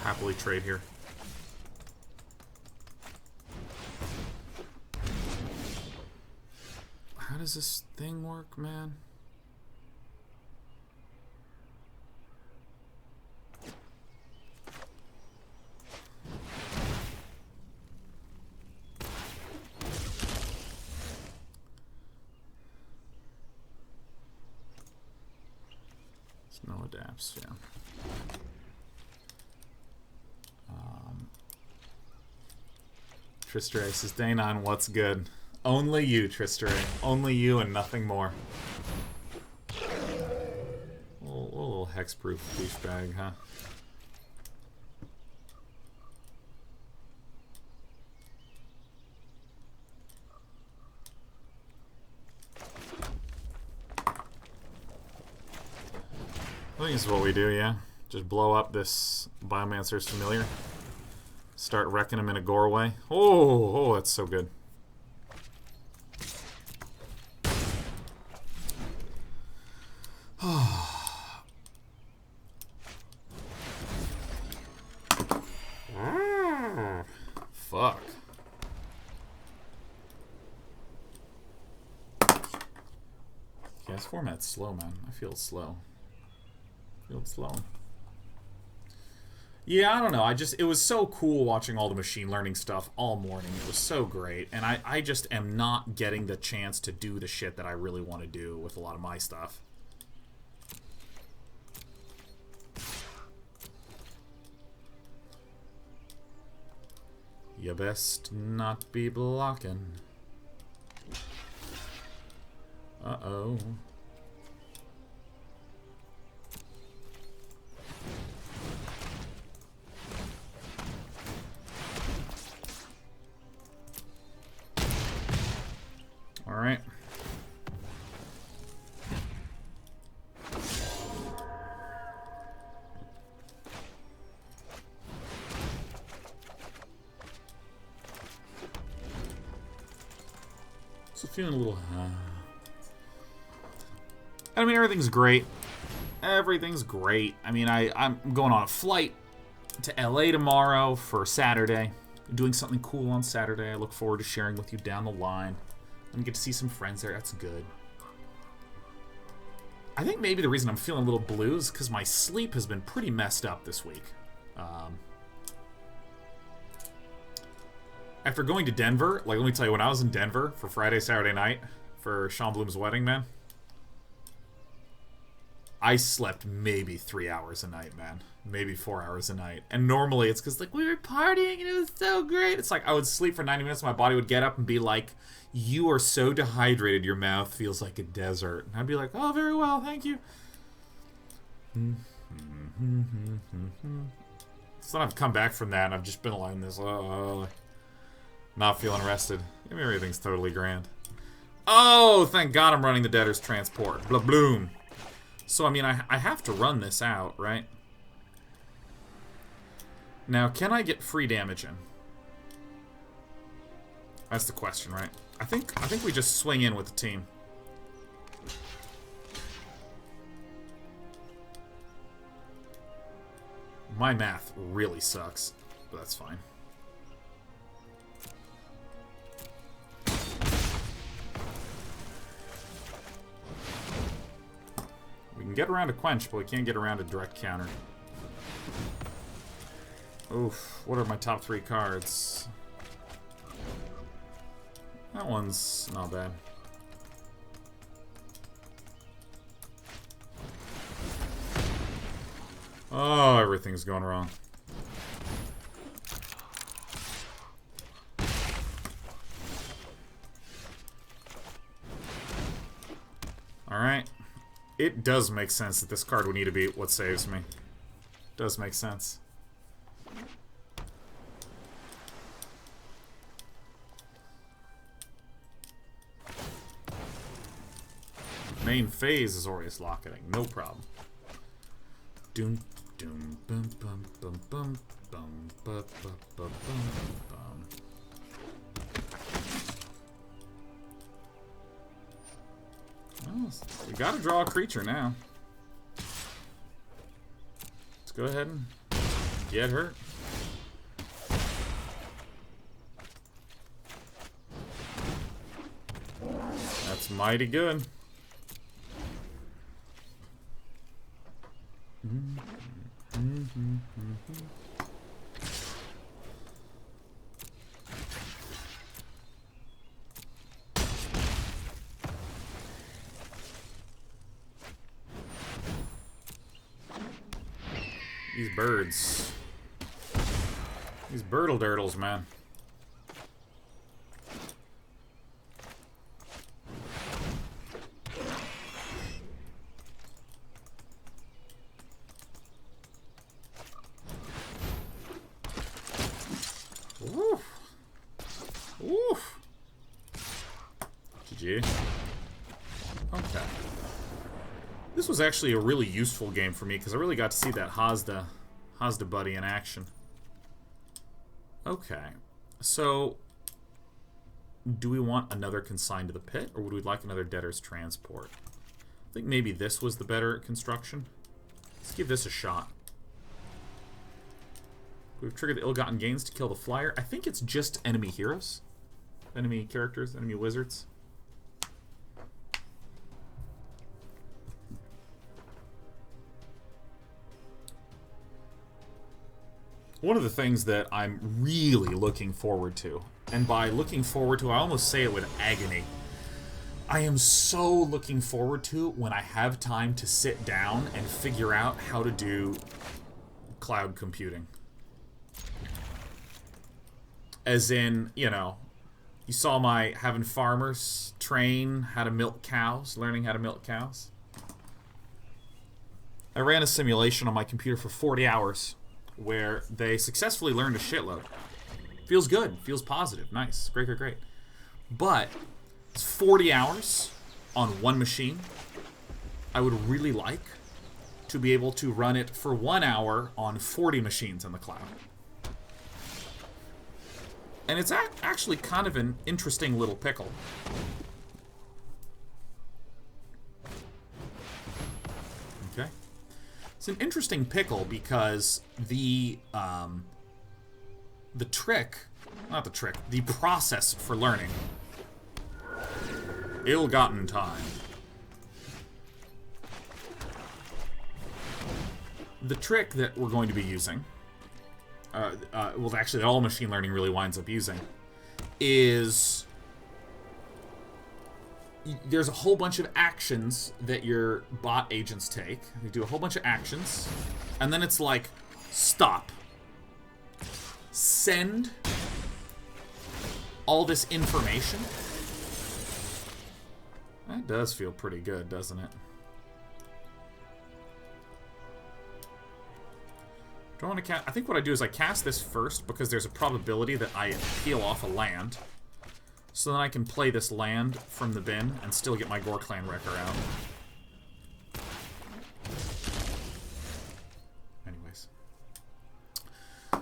Happily trade here. How does this thing work, man? There's no adapts, yeah. Tristray says, Day 9, what's good? Only you, Tristray. Only you and nothing more. A little hexproof douchebag, huh? I think this is what we do, yeah. Just blow up this Biomancer's Familiar. Start wrecking him in a gore way. Oh, that's so good. Fuck. Yeah, this format's slow, man. I feel slow. It's slow. Yeah, I don't know. It was so cool watching all the machine learning stuff all morning. It was so great. And I just am not getting the chance to do the shit that I really want to do with a lot of my stuff. You best not be blocking. Uh-oh. All right. So feeling a little. I mean, everything's great. Everything's great. I mean, I'm going on a flight to LA tomorrow for Saturday. Doing something cool on Saturday. I look forward to sharing with you down the line. I'm gonna get to see some friends there. That's good. I think maybe the reason I'm feeling a little blue is because my sleep has been pretty messed up this week. After going to Denver, like, let me tell you, when I was in Denver for Friday, Saturday night for Sean Bloom's wedding, man, I slept maybe 3 hours a night, man. Maybe 4 hours a night. And normally it's because, like, we were partying and it was so great. It's like I would sleep for 90 minutes and my body would get up and be like, you are so dehydrated, your mouth feels like a desert. And I'd be like, oh, very well, thank you. So I've come back from that and I've just been alone this, not feeling rested. I mean, everything's totally grand. Oh, thank God I'm running the Debtor's Transport. Blah, bloom. So, I mean, I have to run this out, right? Now, can I get free damage in? That's the question, right? I think we just swing in with the team. My math really sucks, but that's fine. We can get around a quench, but we can't get around a direct counter. Oof, what are my top 3 cards? That one's not bad. Oh, everything's going wrong. Alright. It does make sense that this card would need to be what saves me. Does make sense. Main phase is always locketing, no problem. Doom, doom, bum, bum, bum, bum, bum, bum, bum, bum, bum. Well, we gotta draw a creature now. Let's go ahead and get hurt. That's mighty good. These birds. These birdle-dirtles, man. Oof. Oof. GG. Okay. This was actually a really useful game for me because I really got to see that Hazda buddy in action. Okay. So, do we want another Consigned to the Pit, or would we like another Debtor's Transport? I think maybe this was the better construction. Let's give this a shot. We've triggered the Ill-Gotten Gains to kill the flyer. I think it's just enemy heroes. Enemy characters, enemy wizards. One of the things that I'm really looking forward to, and by looking forward to, I almost say it with agony. I am so looking forward to when I have time to sit down and figure out how to do cloud computing. As in, you know, you saw my having farmers train how to milk cows, learning how to milk cows. I ran a simulation on my computer for 40 hours where they successfully learned a shitload. Feels good, feels positive, nice, great, great, great. But it's 40 hours on one machine. I would really like to be able to run it for 1 hour on 40 machines in the cloud. And it's actually kind of an interesting little pickle. Okay. It's an interesting pickle because the process for learning. Ill-gotten time. The trick that we're going to be using, well, actually, that all machine learning really winds up using, is there's a whole bunch of actions that your bot agents take. They do a whole bunch of actions, and then it's like, stop. Send all this information. That does feel pretty good, doesn't it? Do I want to cast? I think what I do is I cast this first because there's a probability that I peel off a land. So then I can play this land from the bin and still get my Gore Clan Wrecker out. Anyways.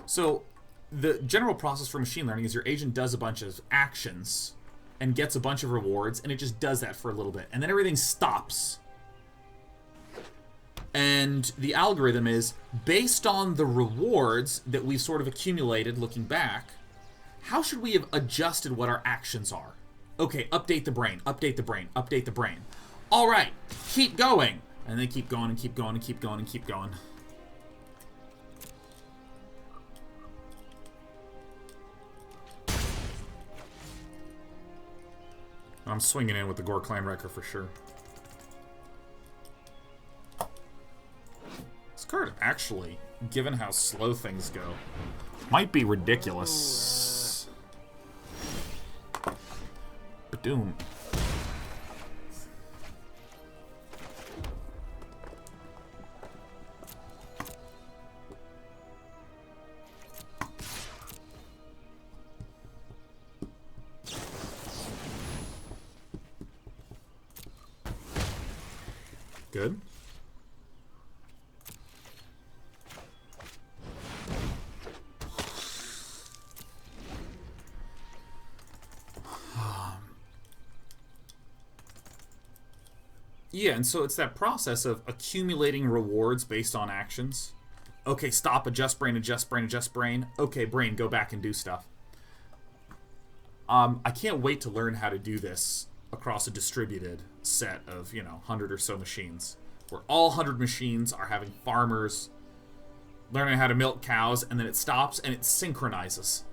So, the general process for machine learning is your agent does a bunch of actions and gets a bunch of rewards, and it just does that for a little bit. And then everything stops. And the algorithm is, based on the rewards that we've sort of accumulated looking back, how should we have adjusted what our actions are? Okay, update the brain, update the brain, update the brain. All right, keep going. And they keep going and keep going and keep going and keep going. I'm swinging in with the Gore Clan Wrecker for sure. This card actually, given how slow things go, might be ridiculous. Badoom. Good. Yeah, and so it's that process of accumulating rewards based on actions. Okay, stop, adjust brain, adjust brain, adjust brain. Okay, brain, go back and do stuff. I can't wait to learn how to do this across a distributed set of, 100 or so machines. Where all 100 machines are having farmers learning how to milk cows, and then it stops and it synchronizes.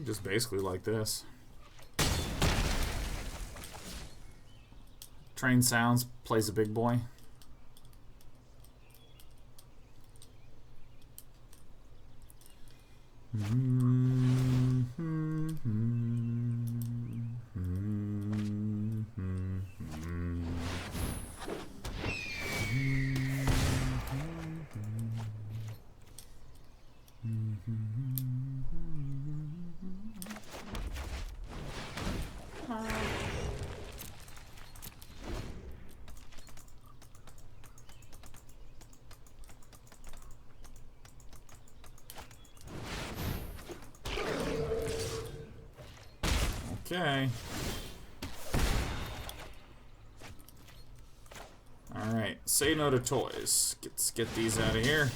Just basically like this. Train sounds, plays a big boy. Okay. Alright, say no to toys. Let's get these out of here.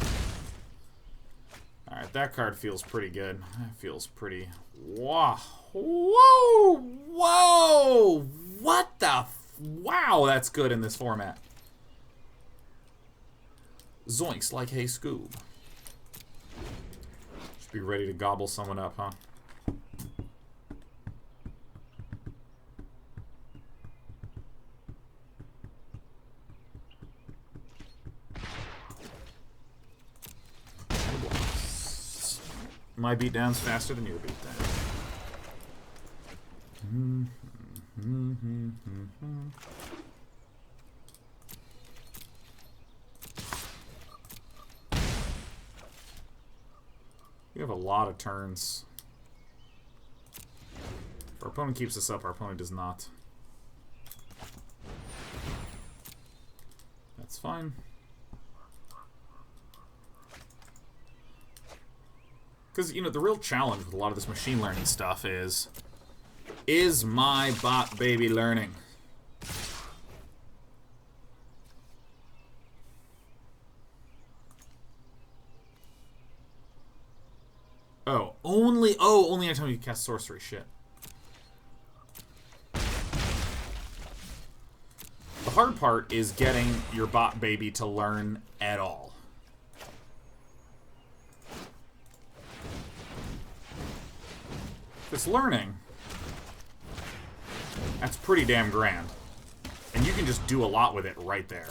Alright, that card feels pretty good. That feels pretty... Wow. Whoa! Whoa! What the... Wow, that's good in this format. Zoinks like Hey Scoob. Should be ready to gobble someone up, huh? My beatdown's faster than your beatdown. We have a lot of turns. If our opponent keeps this up, our opponent does not. That's fine. Because, the real challenge with a lot of this machine learning stuff is my bot baby learning? Only anytime you cast sorcery. Shit. The hard part is getting your bot baby to learn at all. It's learning. That's pretty damn grand. And you can just do a lot with it right there.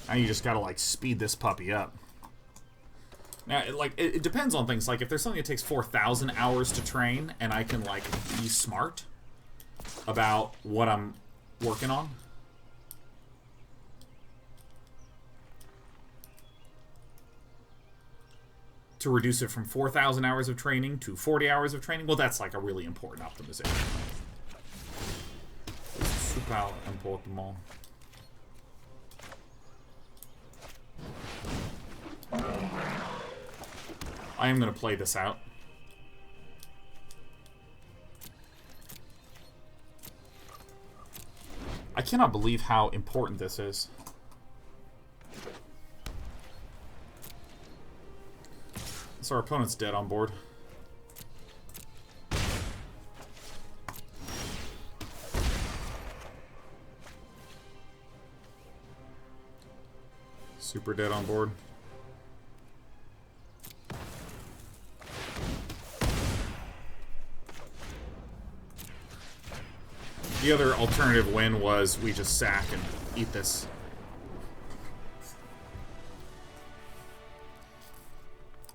Now you just gotta, speed this puppy up. Now, it depends on things. Like, if there's something that takes 4,000 hours to train, and I can, be smart about what I'm working on. To reduce it from 4,000 hours of training to 40 hours of training, well, that's, a really important optimization. Super important. I am going to play this out. I cannot believe how important this is. So our opponent's dead on board. Super dead on board. The other alternative win was we just sack and eat this.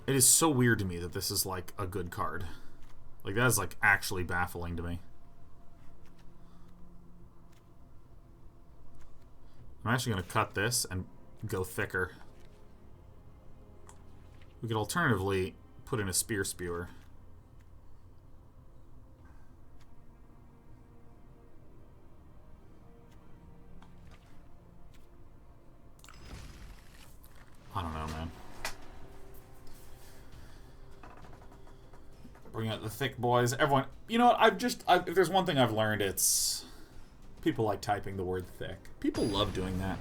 It is so weird to me that this is like a good card. Like that is like actually baffling to me. I'm actually going to cut this and go thicker. We could alternatively put in a Spear Spewer. I don't know, man. Bring out the thick boys. Everyone, you know what? If there's one thing I've learned, it's people like typing the word thick. People love doing that.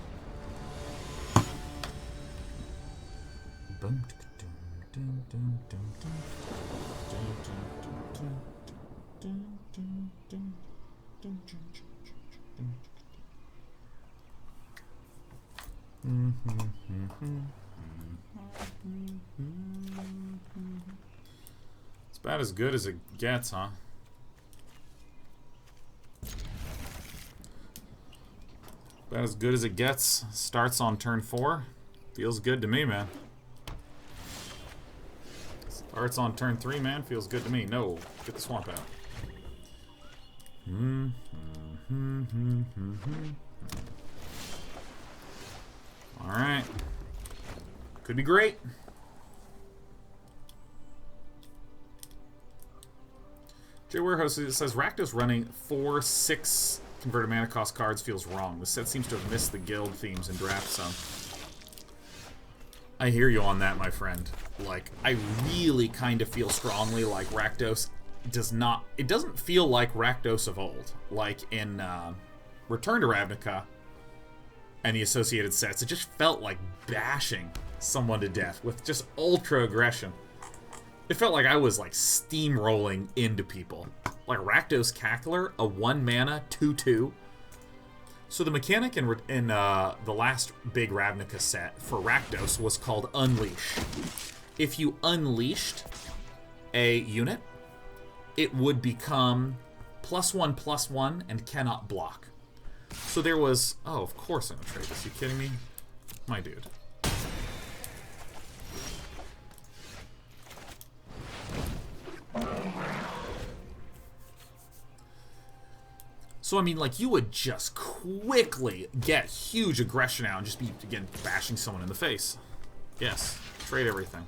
It's about as good as it gets, huh? About as good as it gets. Starts on turn 4. Feels good to me, man. Starts on turn 3, man. Feels good to me. No, get the swamp out. Alright. Could be great. Jay Warehouse says Rakdos running 4/6 converted mana cost cards feels wrong. The set seems to have missed the guild themes and draft some. I hear you on that, my friend. Like, I really kind of feel strongly like Rakdos does not... It doesn't feel like Rakdos of old. Like in Return to Ravnica and the associated sets. It just felt like bashing someone to death with just ultra aggression. It felt like I was like steamrolling into people. Like Rakdos Cackler, a 1-mana 2/2. So the mechanic in the last big Ravnica set for Rakdos was called Unleash. If you unleashed a unit, it would become +1/+1 and cannot block. So there was... Oh, of course I'm gonna trade this. You kidding me? My dude. So, I mean, like, you would just quickly get huge aggression out and just be, again, bashing someone in the face. Yes. Trade everything.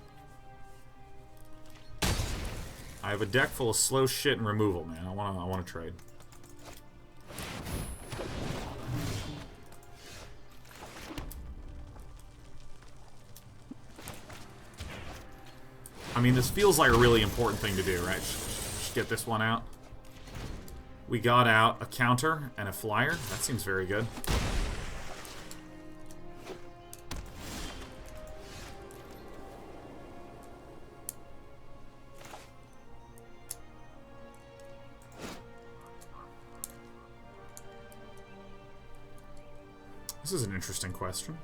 I have a deck full of slow shit and removal, man. I wanna trade. I mean, this feels like a really important thing to do, right? Just get this one out. We got out a counter and a flyer. That seems very good. This is an interesting question.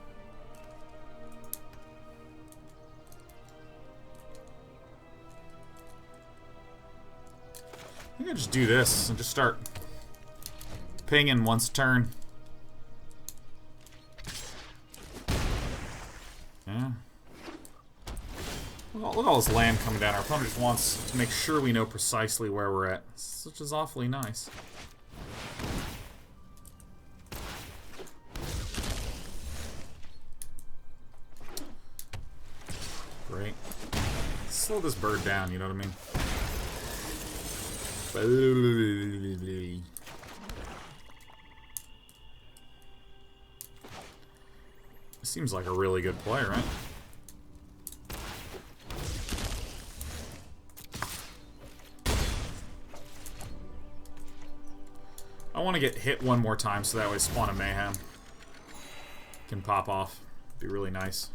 I think I'll just do this and just start pinging once a turn. Yeah. Look at all this land coming down. Our opponent just wants to make sure we know precisely where we're at, which is awfully nice. Great. Slow this bird down, you know what I mean? Seems like a really good play, right? I want to get hit one more time so that way Spawn of Mayhem can pop off. Be really nice.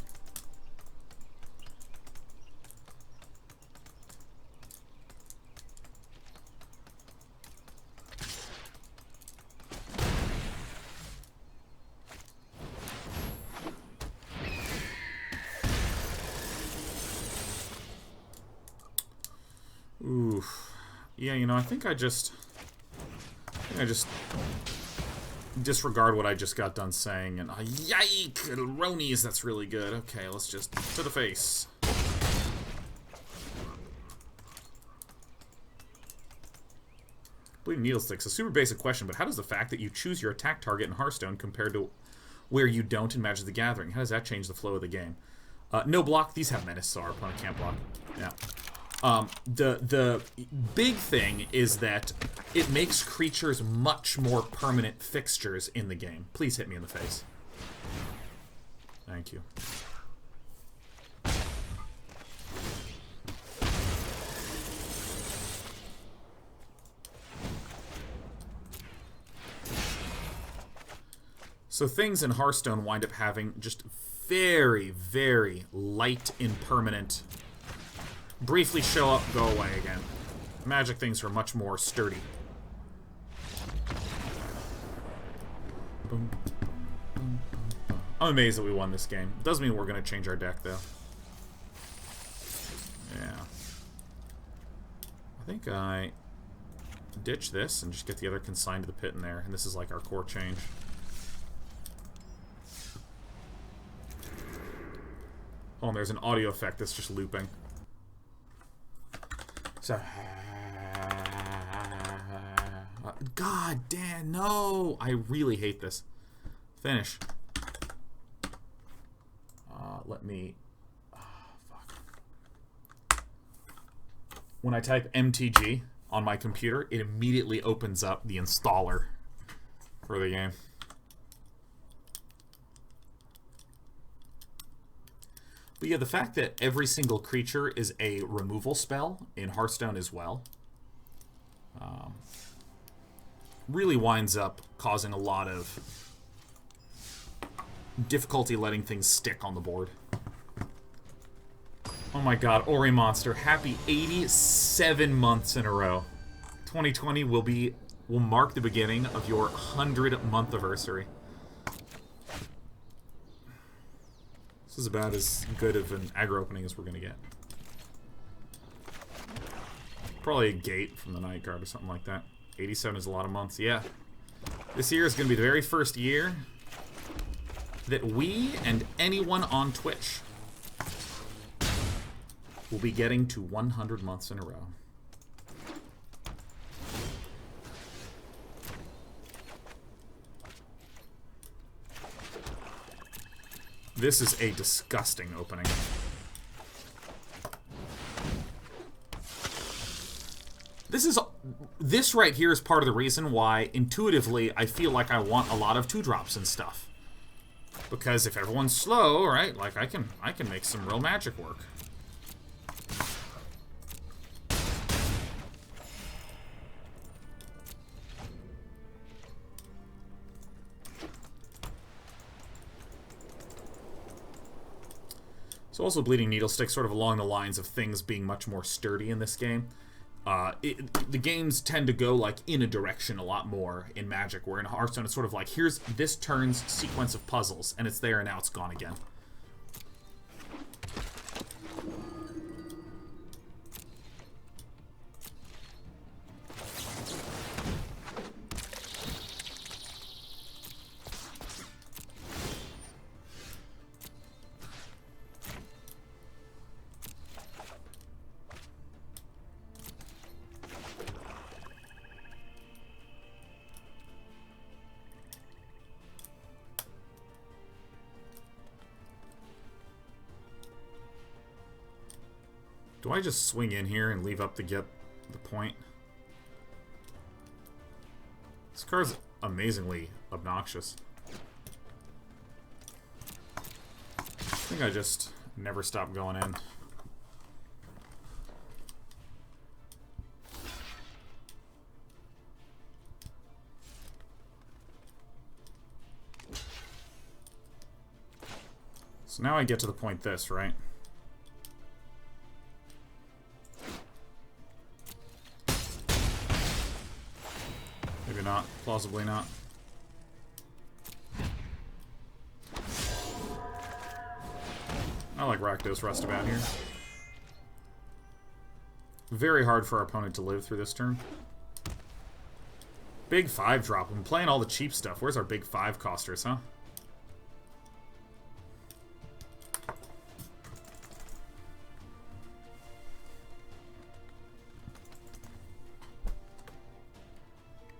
Yeah, you know, I think I just disregard what I just got done saying, and yike, Ronies, that's really good. Okay, let's just to the face. Bleeding Needle Sticks, a super basic question, but how does the fact that you choose your attack target in Hearthstone compared to where you don't in Magic the Gathering, how does that change the flow of the game? No block, these have menace, so our opponent can't block. Yeah. The big thing is that it makes creatures much more permanent fixtures in the game. Please hit me in the face. Thank you. So things in Hearthstone wind up having just very, very light impermanent. Briefly show up, go away again. Magic things are much more sturdy. Boom, boom, boom. I'm amazed that we won this game. Doesn't mean we're going to change our deck, though. Yeah. I think I ditch this and just get the other consigned to the pit in there. And this is like our core change. Oh, and there's an audio effect that's just looping. So, God damn, no! I really hate this. Finish. Let me... fuck. When I type MTG on my computer, it immediately opens up the installer for the game. But yeah, the fact that every single creature is a removal spell in Hearthstone as well really winds up causing a lot of difficulty letting things stick on the board. Oh my god, Ori Monster, happy 87 months in a row. 2020 will mark the beginning of your 100-month anniversary. This is about as good of an aggro opening as we're going to get. Probably a gate from the night guard or something like that. 87 is a lot of months, yeah. This year is going to be the very first year that we and anyone on Twitch will be getting to 100 months in a row. This is a disgusting opening. This right here is part of the reason why, intuitively, I feel like I want a lot of 2-drops and stuff. Because if everyone's slow, right, like I can make some real magic work. So also Bleeding Needle Stick, sort of along the lines of things being much more sturdy in this game. The games tend to go like in a direction a lot more in Magic, where in Hearthstone it's sort of like, here's this turn's sequence of puzzles, and it's there and now it's gone again. Do I just swing in here and leave up to get the point? This card's amazingly obnoxious. I think I just never stop going in. So now I get to the point this, right? Maybe not. Plausibly not. I like Rakdos Rustabout here. Very hard for our opponent to live through this turn. Big 5-drop. I'm playing all the cheap stuff. Where's our big 5-costers, huh?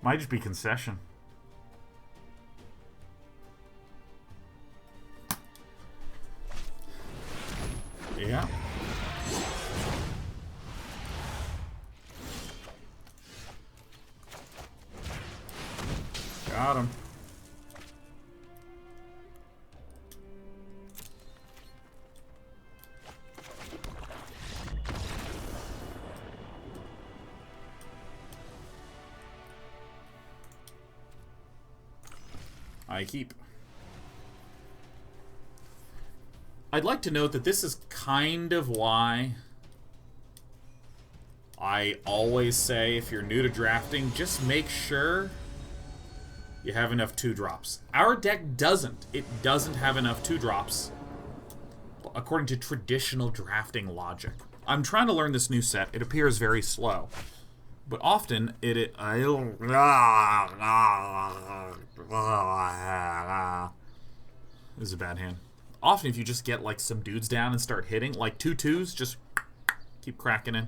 Might just be concession. Yeah. Got him. I keep. I'd like to note that this is kind of why I always say if you're new to drafting, just make sure you have enough 2-drops. Our deck doesn't. It doesn't have enough 2-drops according to traditional drafting logic. I'm trying to learn this new set. It appears very slow. But often, this is a bad hand. Often, if you just get, like, some dudes down and start hitting, like 2 2s, just keep cracking in.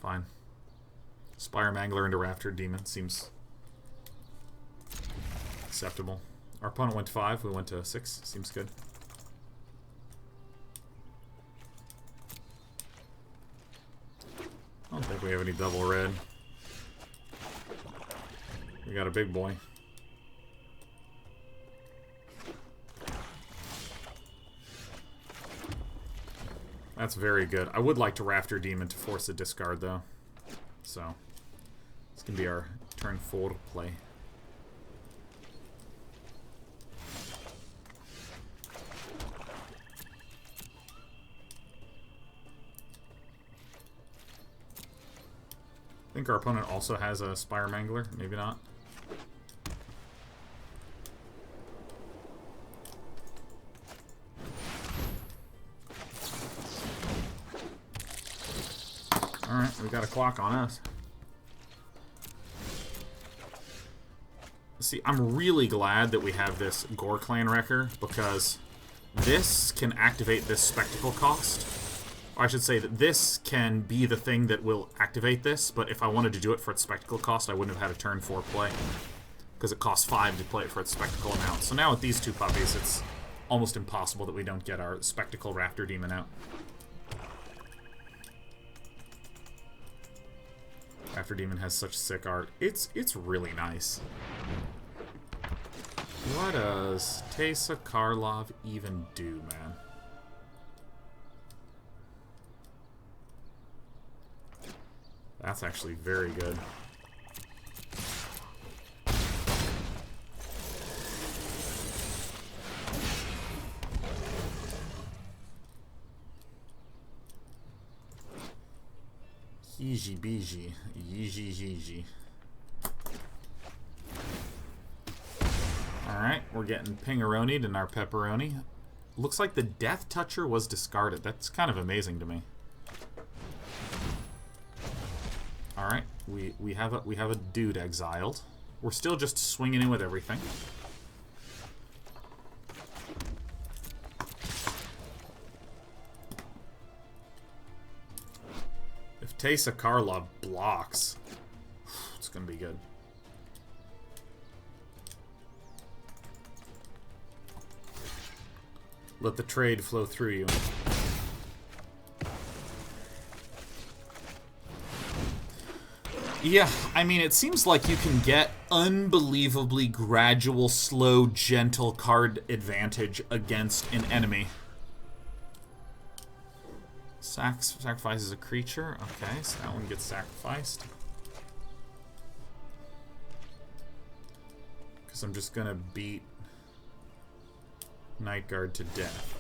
Fine. Spire Mangler into Rafter Demon seems acceptable. Our opponent went to 5, we went to 6. Seems good. I don't think we have any double red. We got a big boy. That's very good. I would like to Rafter Demon to force a discard, though. So, it's going to be our turn 4 play. I think our opponent also has a Spire Mangler. Maybe not. Alright, we got a clock on us. See, I'm really glad that we have this Gore Clan Wrecker, because this can activate this Spectacle cost. Or I should say that this can be the thing that will activate this, but if I wanted to do it for its Spectacle cost, I wouldn't have had a turn 4 play. Because it costs 5 to play it for its Spectacle amount. So now with these 2 puppies, it's almost impossible that we don't get our Spectacle Rafter Demon out. Rafter Demon has such sick art. It's really nice. What does Teysa Karlov even do, man? That's actually very good. Yeezy beezy. Yeezy yeezy. Alright, we're getting pingaronied in our pepperoni. Looks like the Death Toucher was discarded. That's kind of amazing to me. Alright, we have a dude exiled. We're still just swinging in with everything. If Teysa Karlov blocks, it's gonna be good. Let the trade flow through you. Yeah, I mean, it seems like you can get unbelievably gradual, slow, gentle card advantage against an enemy. Sacrifices a creature. Okay, so that one gets sacrificed. Because I'm just gonna beat Night Guard to death.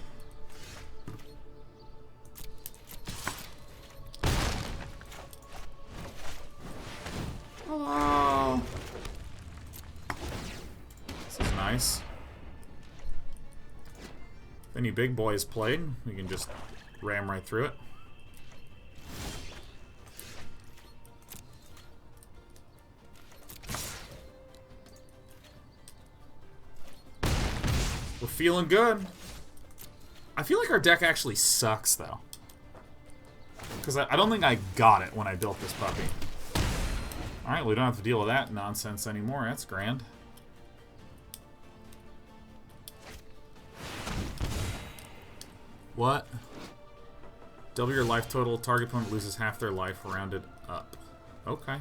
Hello. This is nice. If any big boys played, we can just ram right through it. We're feeling good. I feel like our deck actually sucks, though. Because I don't think I got it when I built this puppy. Alright, we don't have to deal with that nonsense anymore. That's grand. What? Double your life total. Target opponent loses half their life, rounded up. Okay.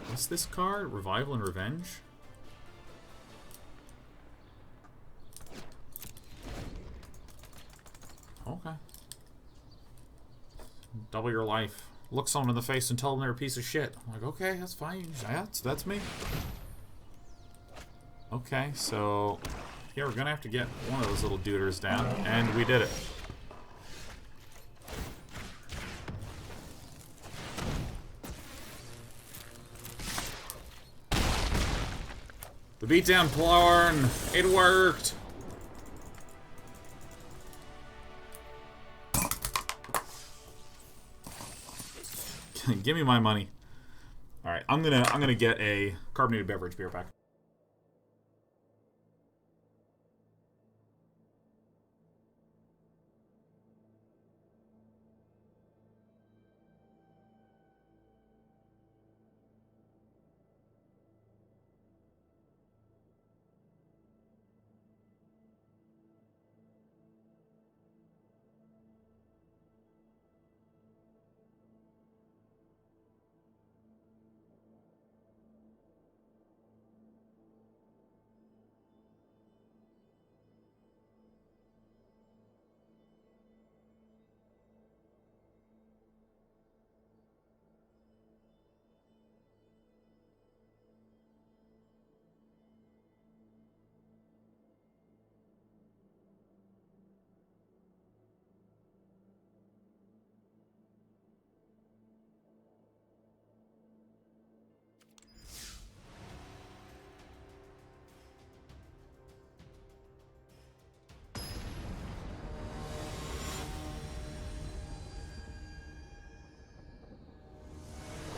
What's this card? Revival and Revenge? Okay. Double your life. Look someone in the face and tell them they're a piece of shit. I'm like, okay, that's fine. That's me. Okay, so... yeah, we're gonna have to get one of those little duders down. And we did it. The beatdown porn! It worked! Give me my money. Alright, I'm gonna get a carbonated beverage beer pack.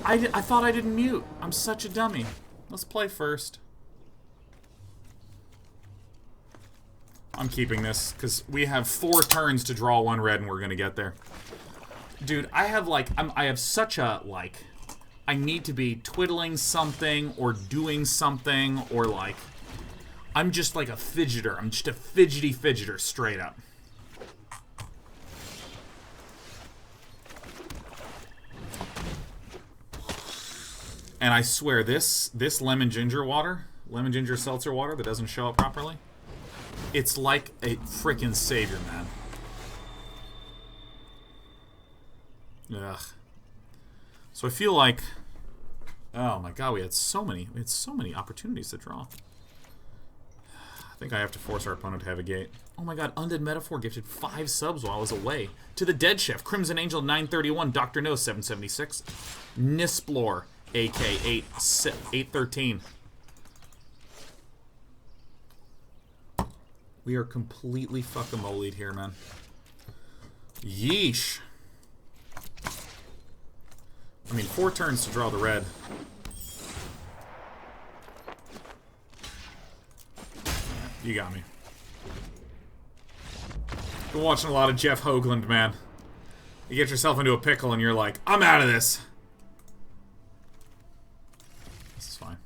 I thought I didn't mute. I'm such a dummy. Let's play first. I'm keeping this, because we have 4 turns to draw 1 red and we're going to get there. Dude, I have, like, I have such a, like, I need to be twiddling something or doing something or, like, I'm just like a fidgeter. I'm just a fidgety fidgeter, straight up. And I swear, this lemon ginger seltzer water that doesn't show up properly, it's like a freaking savior, man. Ugh. So I feel like, oh my god, we had so many opportunities to draw. I think I have to force our opponent to have a gate. Oh my god, Undead Metaphor gifted 5 subs while I was away. To the Dead Chef, Crimson Angel 931, Dr. No 776, Nisplore AK 813. We are completely fucking-molied here, man. Yeesh. I mean, 4 turns to draw the red. You got me. Been watching a lot of Jeff Hoagland, man. You get yourself into a pickle and you're like, I'm out of this. This is fine.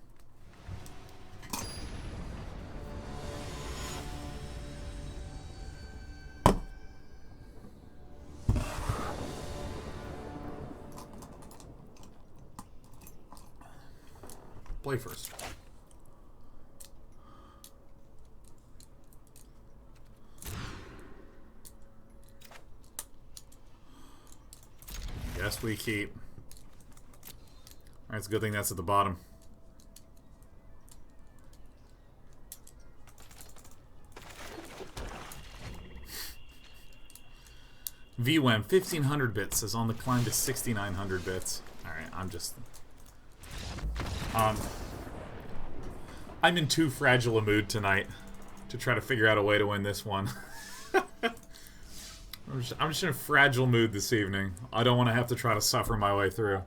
Play first. Yes, we keep. Alright, it's a good thing that's at the bottom. VWAM 1500 bits is on the climb to 6900 bits. Alright, I'm just... I'm in too fragile a mood tonight to try to figure out a way to win this one. I'm just in a fragile mood this evening. I don't want to have to try to suffer my way through.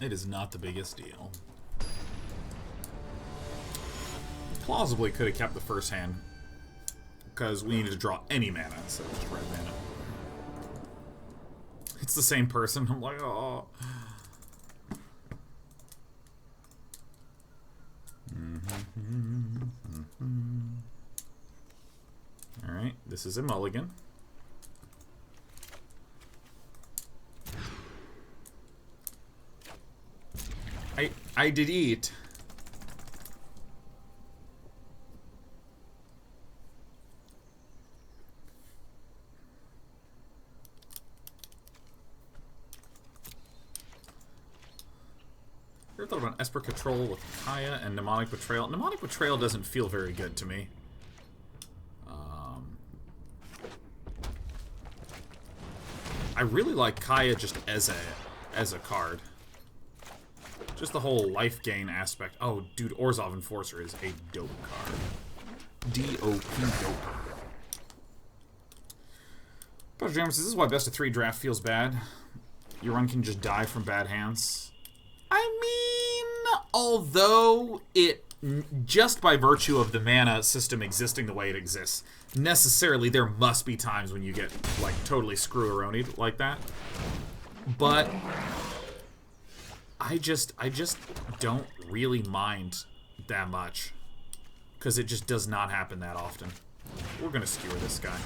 It is not the biggest deal. Plausibly could have kept the first hand, because we needed to draw any mana instead of just red mana. It's the same person. I'm like, oh. Alright, this is a mulligan. I did eat. Ever thought about Esper Control with Kaya and Mnemonic Betrayal? Mnemonic Betrayal doesn't feel very good to me. I really like Kaya just as a card. Just the whole life gain aspect. Oh, dude, Orzhov Enforcer is a dope card. D-O-P dope. Pajamas, this is why best of 3 draft feels bad. Your run can just die from bad hands. I mean, although it, just by virtue of the mana system existing the way it exists, necessarily there must be times when you get, like, totally screw-a-ronied like that. But I just don't really mind that much, because it just does not happen that often. We're gonna skewer this guy.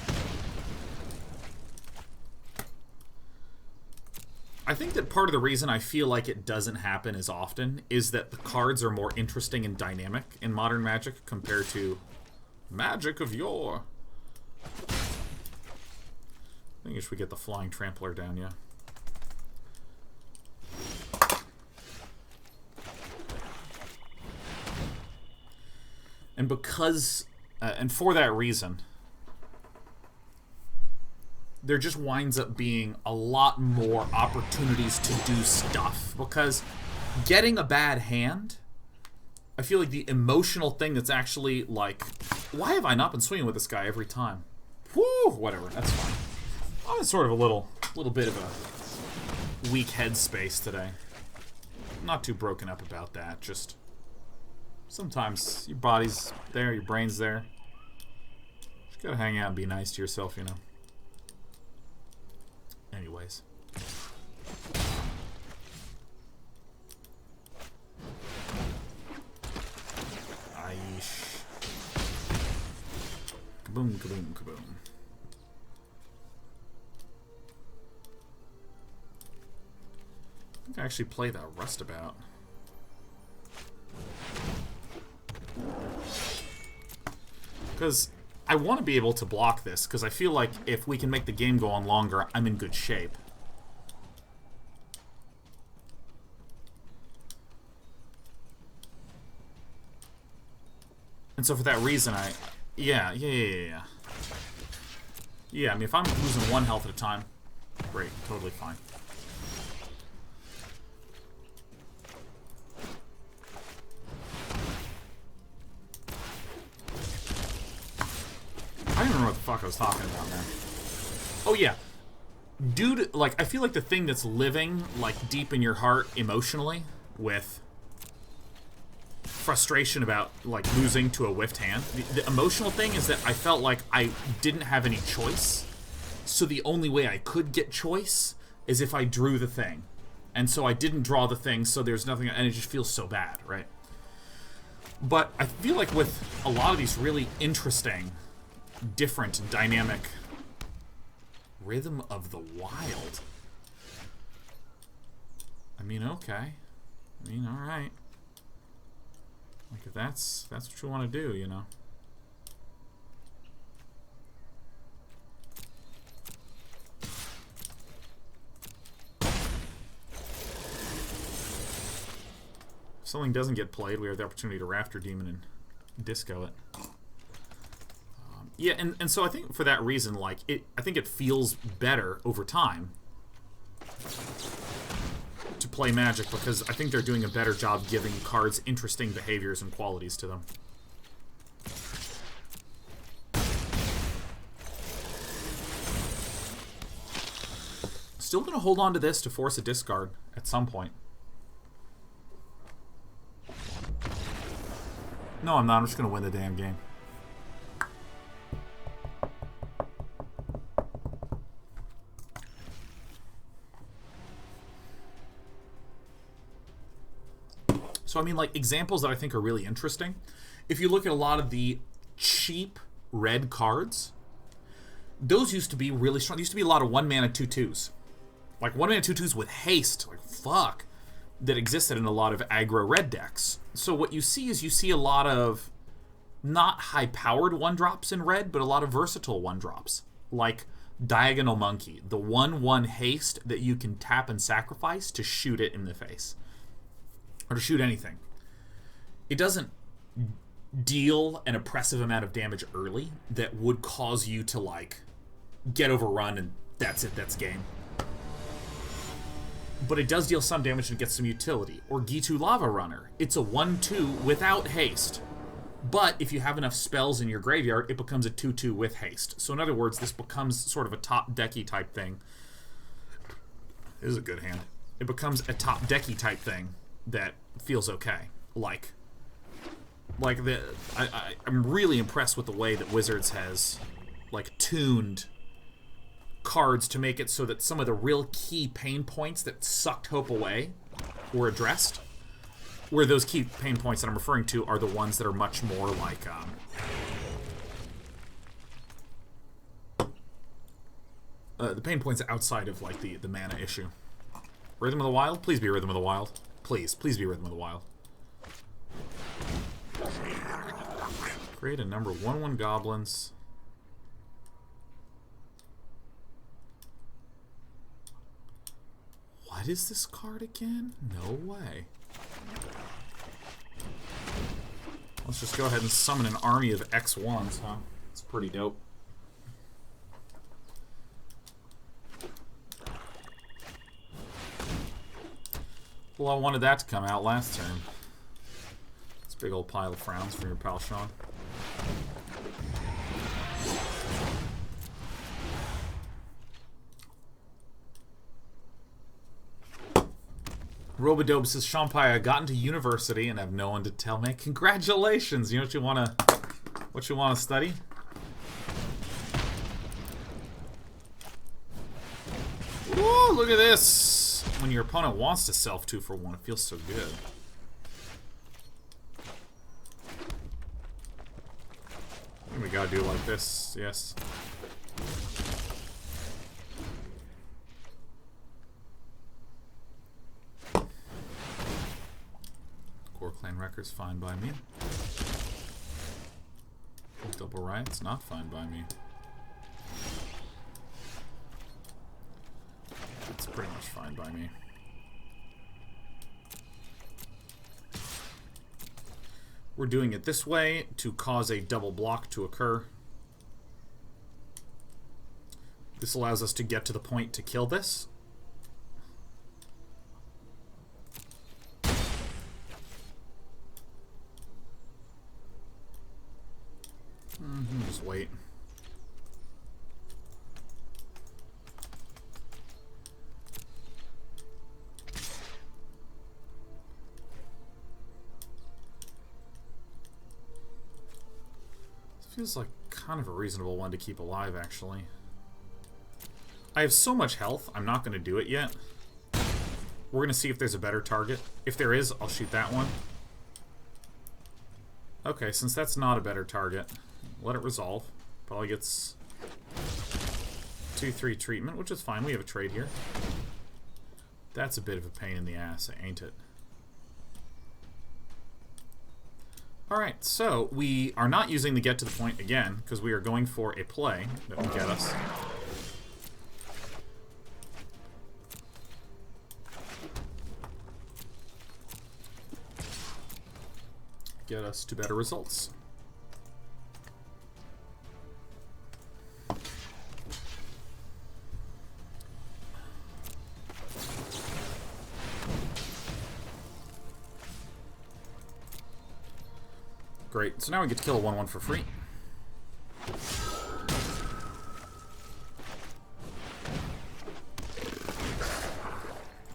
I think that part of the reason I feel like it doesn't happen as often is that the cards are more interesting and dynamic in Modern Magic compared to Magic of yore. I think we get the Flying Trampler down, yeah. And because, and for that reason, there just winds up being a lot more opportunities to do stuff. Because getting a bad hand, I feel like the emotional thing that's actually like, why have I not been swinging with this guy every time? Whew, whatever, that's fine. I'm in sort of a little bit of a weak headspace today. I'm not too broken up about that, just sometimes your body's there, your brain's there. Just gotta hang out and be nice to yourself, you know. Anyways. Aish. Kaboom, kaboom, kaboom. I think I actually play that Rustabout. Because I want to be able to block this, because I feel like if we can make the game go on longer, I'm in good shape. And so for that reason, yeah. Yeah, I mean, if I'm losing 1 health at a time, great, totally fine. I don't remember what the fuck I was talking about, man. Oh, yeah. Dude, like, I feel like the thing that's living, like, deep in your heart emotionally with frustration about, like, losing to a whiffed hand, the emotional thing is that I felt like I didn't have any choice. So the only way I could get choice is if I drew the thing. And so I didn't draw the thing, so there's nothing, and it just feels so bad, right? But I feel like with a lot of these really interesting, different, dynamic Rhythm of the Wild. I mean, okay. I mean, alright. Like, if that's what you want to do, you know. If something doesn't get played, we have the opportunity to Rafter Demon and disco it. Yeah, and so I think for that reason, like, I think it feels better over time to play Magic because I think they're doing a better job giving cards interesting behaviors and qualities to them. Still going to hold on to this to force a discard at some point. No, I'm not. I'm just going to win the damn game. So, I mean, like, examples that I think are really interesting. If you look at a lot of the cheap red cards, those used to be really strong. There used to be a lot of 1-mana 2/2s. Like, 1-mana 2/2s with haste, like, fuck, that existed in a lot of aggro red decks. So what you see is you see a lot of not high-powered 1-drops in red, but a lot of versatile 1-drops. Like Diagonal Monkey, the 1/1 haste that you can tap and sacrifice to shoot it in the face. Or to shoot anything. It doesn't deal an oppressive amount of damage early that would cause you to, like, get overrun and that's it, that's game. But it does deal some damage and gets some utility. Or Gitu Lava Runner. It's a 1/2 without haste. But if you have enough spells in your graveyard, it becomes a 2/2 with haste. So in other words, this becomes sort of a top-decky type thing. This is a good hand. It becomes a top-decky type thing that feels okay. I'm really impressed with the way that Wizards has, like, tuned cards to make it so that some of the real key pain points that sucked hope away were addressed. Where those key pain points that I'm referring to are the ones that are much more like, the pain points outside of, like, the mana issue. Rhythm of the Wild? Please be Rhythm of the Wild. Please be Rhythm of the Wild. Create a number 1/1 goblins. What is this card again? No way. Let's just go ahead and summon an army of X1s, huh? It's pretty dope. Well, I wanted that to come out last turn. It's a big old pile of frowns from your pal Sean. Robodobe says, Shampai, I got into university and have no one to tell me. Congratulations! You know what you wanna study? Ooh, look at this! When your opponent wants to self 2 for 1, it feels so good. We gotta do it like this, yes. Core Clan Records, fine by me. Double Riot's not fine by me. It's pretty much fine by me. We're doing it this way to cause a double block to occur. This allows us to get to the point to kill this. Just wait. Feels like kind of a reasonable one to keep alive, actually. I have so much health, I'm not going to do it yet. We're going to see if there's a better target. If there is, I'll shoot that one. Okay, since that's not a better target, let it resolve. Probably gets 2/3 treatment, which is fine. We have a trade here. That's a bit of a pain in the ass, ain't it? Alright, so we are not using the get to the point again, because we are going for a play that will get us. Get us to better results. Great. So now we get to kill a 1/1 for free.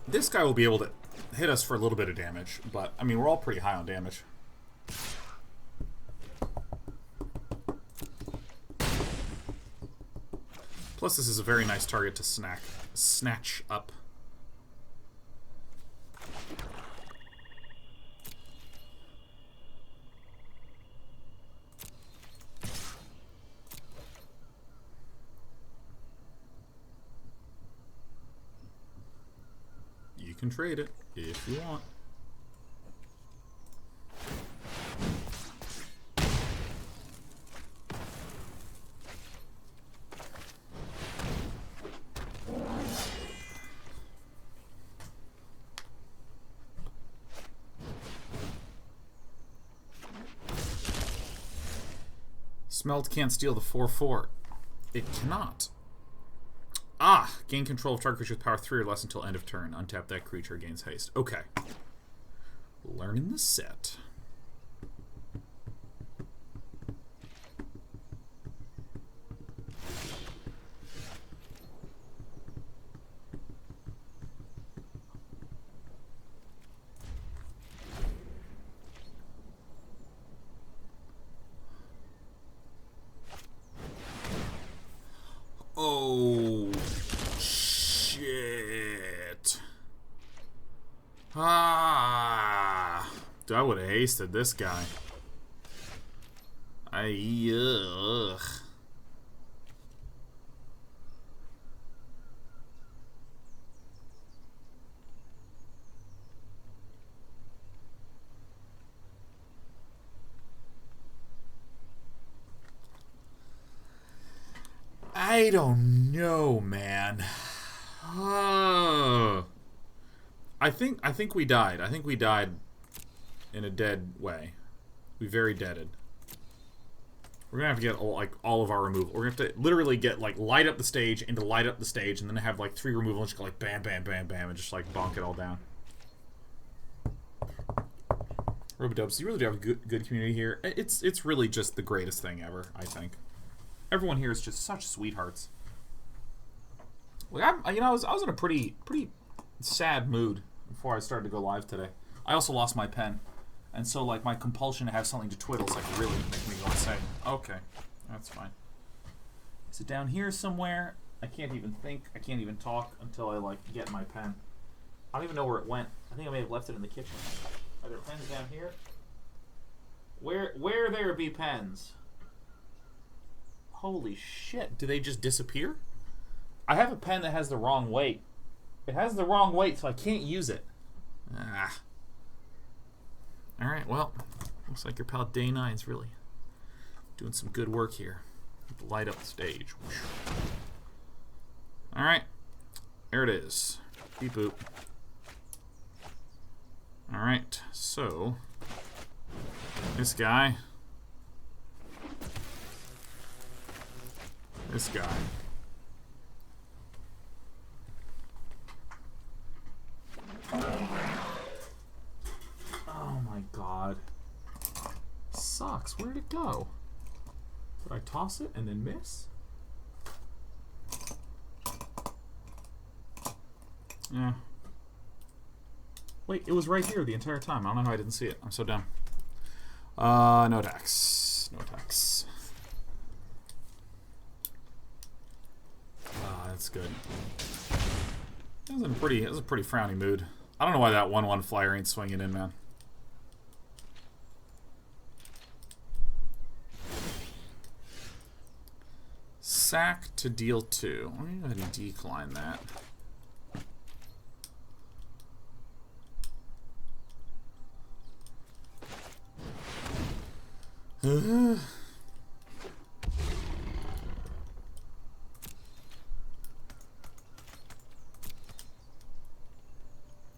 This guy will be able to hit us for a little bit of damage, but, I mean, we're all pretty high on damage. Plus, this is a very nice target to snatch up. You can trade it if you want. Smelt can't steal the 4/4. It cannot. Ah! Gain control of target creature with power 3 or less until end of turn. Untap that creature, gains haste. Okay. Learning the set. Oh, shit. Ah. Dude, I would have hasted this guy. Ugh. I don't know, man. I think we died. I think we died in a dead way. We very deaded. We're gonna have to get all of our removal. We're gonna have to literally get light up the stage into light up the stage, and then have 3 removal and just go bam, bam, bam, bam, and just bonk it all down. Robodubs, you really do have a good community here. It's really just the greatest thing ever, I think. Everyone here is just such sweethearts. I was in a pretty sad mood before I started to go live today. I also lost my pen, and so my compulsion to have something to twiddle is really making me go insane. Okay, that's fine. Is it down here somewhere? I can't even think. I can't even talk until I get my pen. I don't even know where it went. I think I may have left it in the kitchen. Are there pens down here? Where there be pens? Holy shit, do they just disappear? I have a pen that has the wrong weight. It has the wrong weight, so I can't use it. Ah. Alright, well, looks like your pal Day 9's really doing some good work here. Light up the stage. Alright, there it is. Beep boop. Alright, so this guy. This guy. Oh my god. Sucks. Where did it go? Did I toss it and then miss? Yeah. Wait, it was right here the entire time. I don't know how I didn't see it. I'm so dumb. No attacks. No attacks. That's good. It was a pretty frowny mood. I don't know why that 1/1 flyer ain't swinging in, man. Sack to deal 2. Let me go ahead and decline that.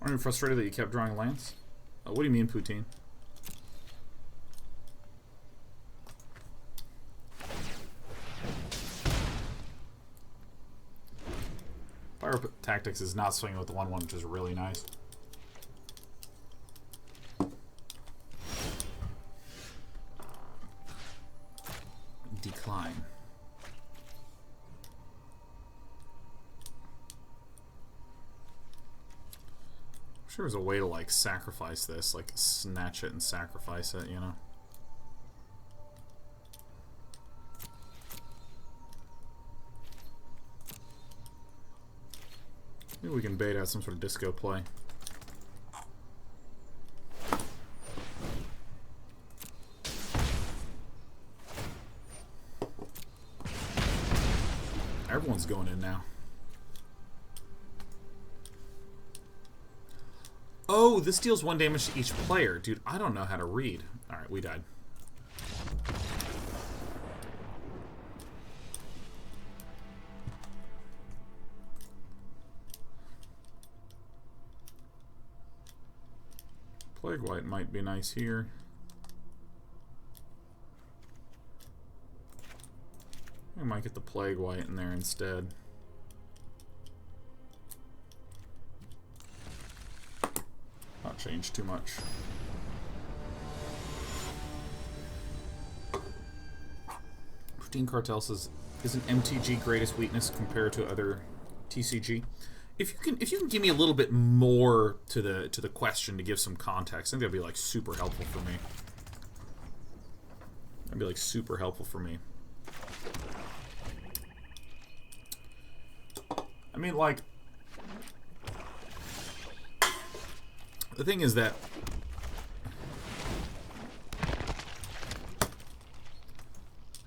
Aren't you frustrated that you kept drawing lands? What do you mean, Poutine? Fire Tactics is not swinging with the 1/1, which is really nice. decline. I'm sure there's a way to, like, sacrifice this, like, snatch it and sacrifice it, you know? Maybe we can bait out some sort of disco play. Everyone's going in now. Oh, this deals 1 damage to each player. Dude, I don't know how to read. Alright, we died. Plague White might be nice here. I might get the Plague White in there instead. Not change too much. Routine Cartel says, is an MTG greatest weakness compared to other TCG? If you can give me a little bit more to the question to give some context, I think that'd be like super helpful for me. That'd be like super helpful for me. I mean, like, the thing is that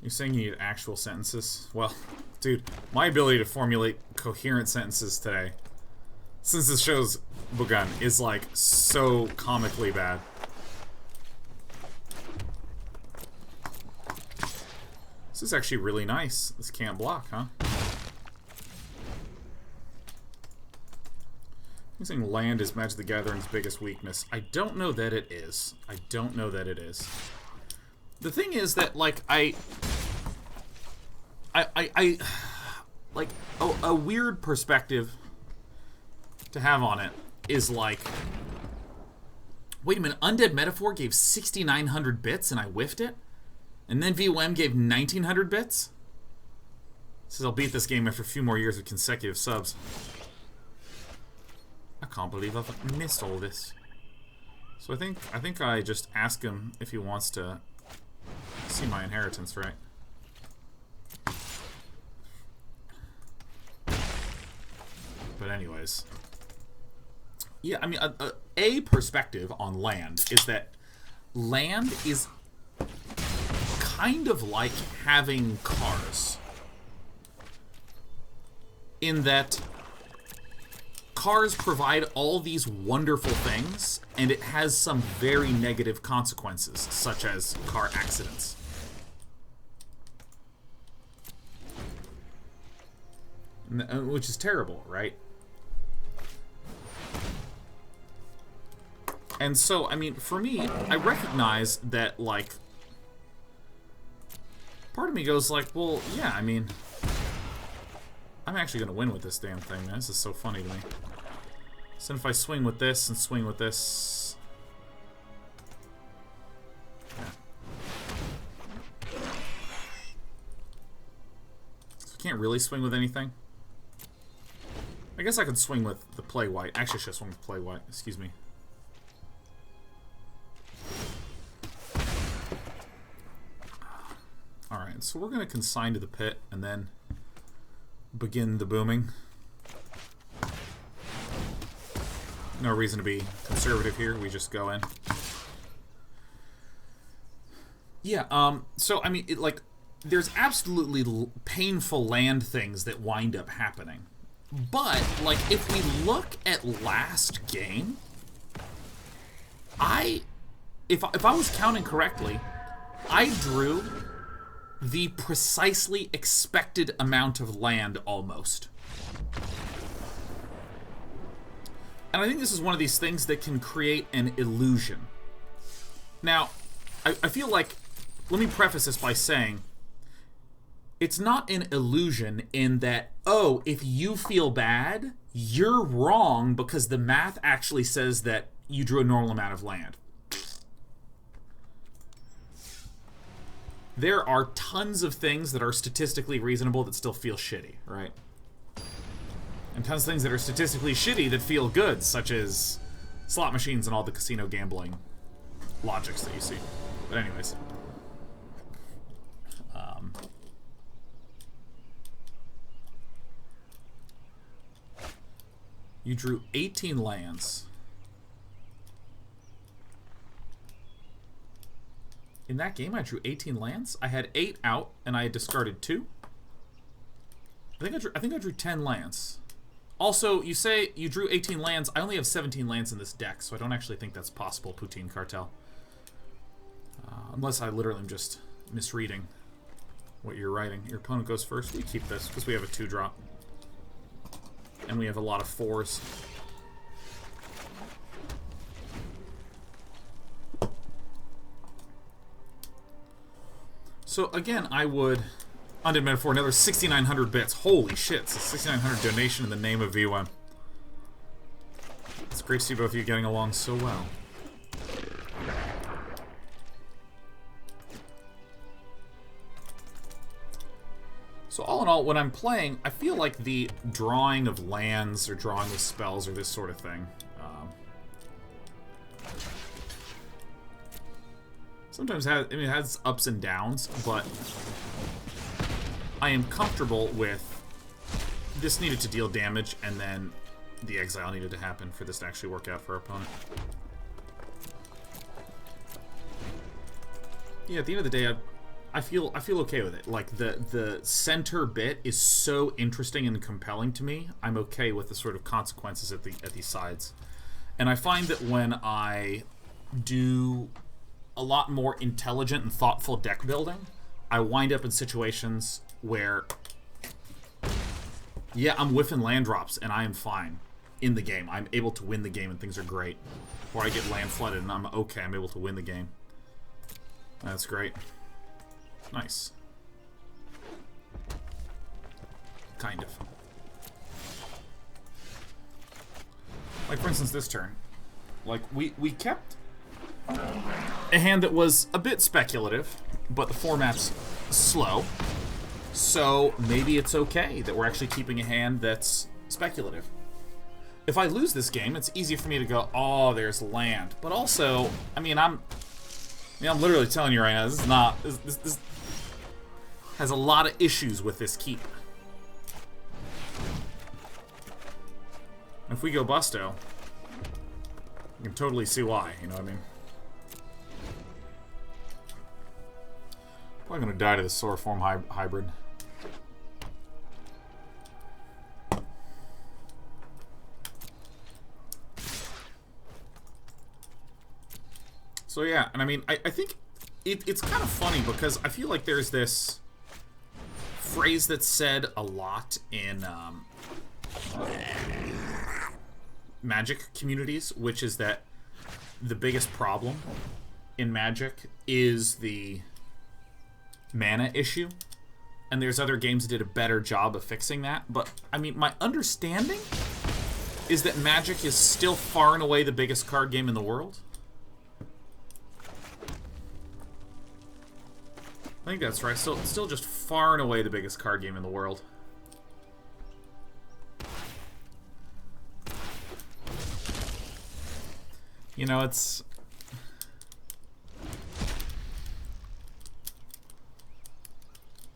you're saying you need actual sentences? Well, dude, my ability to formulate coherent sentences today, since this show's begun, is like so comically bad. This is actually really nice. This can't block, huh? I'm saying land is Magic the Gathering's biggest weakness. I don't know that it is. I don't know that it is. The thing is that, like, like, a weird perspective to have on it is like, wait a minute, Undead Metaphor gave 6,900 bits and I whiffed it? And then VOM gave 1,900 bits? Says I'll beat this game after a few more years of consecutive subs. I can't believe I've missed all this. So I think I just ask him if he wants to see my inheritance, right? But anyways, yeah, I mean, a perspective on land is that land is kind of like having cars, in that cars provide all these wonderful things, and it has some very negative consequences, such as car accidents. Which is terrible, right? And so, I mean, for me, I recognize that, like, part of me goes like, well, yeah, I mean, I'm actually going to win with this damn thing, man. This is so funny to me. So if I swing with this and swing with this... Yeah. So I can't really swing with anything. I guess I could swing with the Plague White. Actually, I should have swung with Plague White. Excuse me. Alright, so we're going to consign to the pit and then begin the booming. No reason to be conservative here. We just go in. Yeah, so, I mean, there's absolutely painful land things that wind up happening. But, like, if we look at last game, if I was counting correctly, I drew the precisely expected amount of land almost. And I think this is one of these things that can create an illusion. Now, I feel like, let me preface this by saying, it's not an illusion in that, oh, if you feel bad, you're wrong because the math actually says that you drew a normal amount of land. there are tons of things that are statistically reasonable that still feel shitty, right? And tons of things that are statistically shitty that feel good, such as slot machines and all the casino gambling logics that you see. But anyways. You drew 18 lands. In that game, I drew 18 lands. I had 8 out, and I had discarded 2. I think I drew 10 lands. Also, you say you drew 18 lands. I only have 17 lands in this deck, so I don't actually think that's possible, Poutine Cartel. Unless I literally am just misreading what you're writing. Your opponent goes first. We keep this, because we have a 2-drop. And we have a lot of 4s. So again, I would, Undead Metaphor, another 6,900 bits. Holy shit, it's a 6,900 donation in the name of VOM. It's great to see both of you getting along so well. So all in all, when I'm playing, I feel like the drawing of lands or drawing of spells or this sort of thing sometimes has, it has ups and downs, but I am comfortable with this needed to deal damage, and then the exile needed to happen for this to actually work out for our opponent. Yeah, at the end of the day, I feel okay with it. Like, the center bit is so interesting and compelling to me. I'm okay with the sort of consequences at these sides. And I find that when I do a lot more intelligent and thoughtful deck building, I wind up in situations where, yeah, I'm whiffing land drops and I am fine in the game. I'm able to win the game and things are great. Or I get land flooded and I'm okay. I'm able to win the game. That's great. Nice. Kind of. Like, for instance, this turn. Like, we kept a hand that was a bit speculative, but the format's slow. So maybe it's okay that we're actually keeping a hand that's speculative. If I lose this game, it's easy for me to go, oh, there's land. But also, I mean, I'm literally telling you right now, this is not... This has a lot of issues with this keep. If we go Busto, you can totally see why, you know what I mean? Probably gonna die to the Sauroform hybrid. So yeah, and I mean, I think it's kind of funny because I feel like there's this phrase that's said a lot in Magic communities, which is that the biggest problem in Magic is the mana issue, and there's other games that did a better job of fixing that. But I mean, my understanding is that Magic is still far and away the biggest card game in the world. I think that's right. Still just far and away the biggest card game in the world. You know, it's...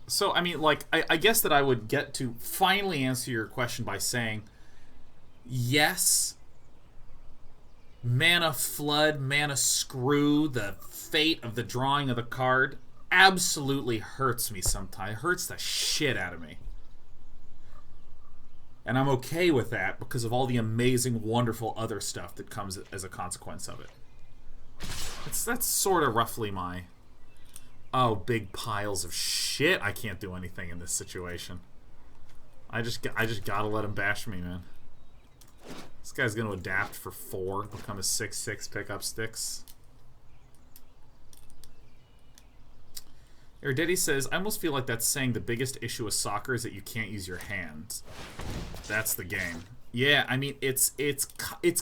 So, I mean, like, I guess that I would get to finally answer your question by saying, yes, mana flood, mana screw, the fate of the drawing of the card absolutely hurts me sometimes. It hurts the shit out of me. And I'm okay with that because of all the amazing, wonderful other stuff that comes as a consequence of it. That's sort of roughly my... Oh, big piles of shit. I can't do anything in this situation. I just gotta let him bash me, man. This guy's gonna adapt for 4, become a 6/6, pick up sticks. Erdedi says, I almost feel like that's saying the biggest issue with soccer is that you can't use your hands. That's the game. Yeah, I mean, it's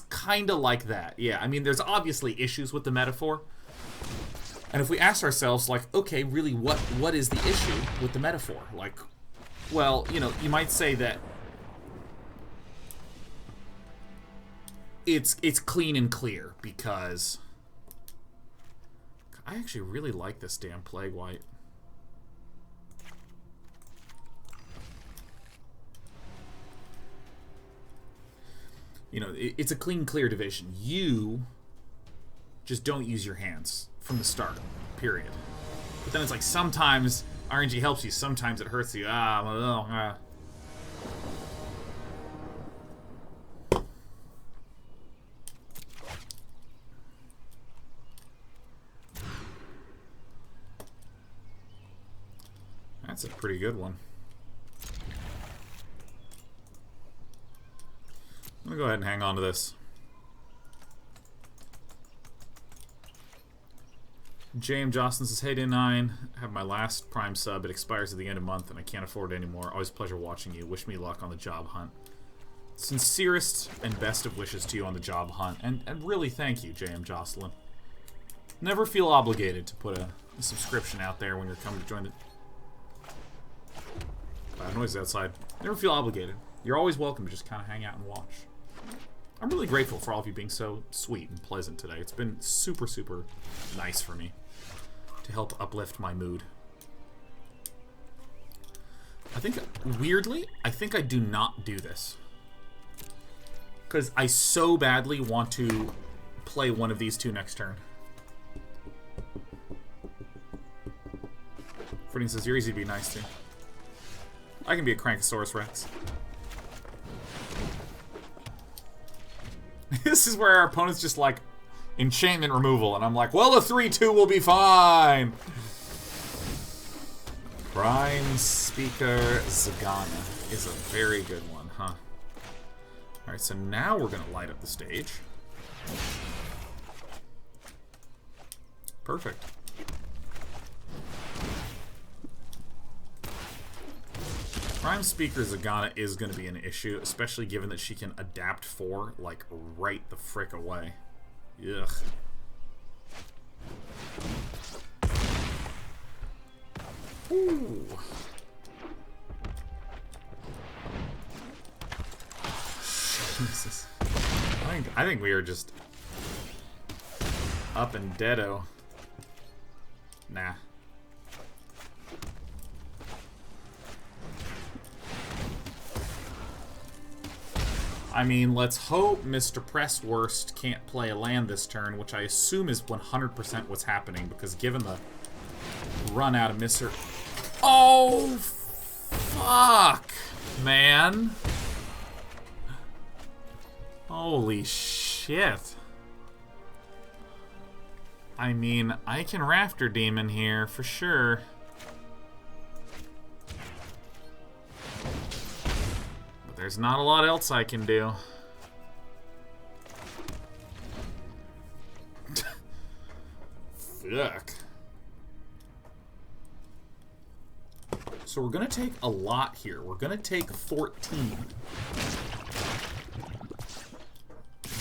kind of like that. Yeah, I mean, there's obviously issues with the metaphor. And if we ask ourselves, like, okay, really, what is the issue with the metaphor? Like, well, you know, you might say that it's clean and clear because I actually really like this damn Plague White. You know, it's a clean, clear division. You just don't use your hands from the start, period. But then it's like sometimes RNG helps you, sometimes it hurts you. That's a pretty good one. I'm gonna go ahead and hang on to this. James Jocelyn says, hey, day 9, have my last Prime sub. It expires at the end of the month and I can't afford it anymore. Always a pleasure watching you. Wish me luck on the job hunt. Sincerest and best of wishes to you on the job hunt. And really thank you, J.M. Jocelyn. Never feel obligated to put a subscription out there when you're coming to join the... noise outside. Never feel obligated. You're always welcome to just kind of hang out and watch. I'm really grateful for all of you being so sweet and pleasant today. It's been super, super nice for me to help uplift my mood. I think, weirdly, I think I do not do this. Because I so badly want to play one of these two next turn. Footing says, you're easy to be nice to. I can be a Crankosaurus Rex. This is where our opponent's just like, enchantment removal, and I'm like, well, a 3-2 will be fine. Prime Speaker Zagana is a very good one, huh? Alright, so now we're gonna light up the stage. Perfect. Prime Speaker Zagana is going to be an issue, especially given that she can adapt 4, like, right the frick away. Ugh. Ooh. Jesus. I think we are just up and deado. Nah. I mean, let's hope Mr. Pressworst can't play a land this turn, which I assume is 100% what's happening, because given the run out of Mr. Oh, fuck, man. Holy shit. I mean, I can Rafter Demon here, for sure. There's not a lot else I can do. Fuck. So we're gonna take a lot here. We're gonna take 14.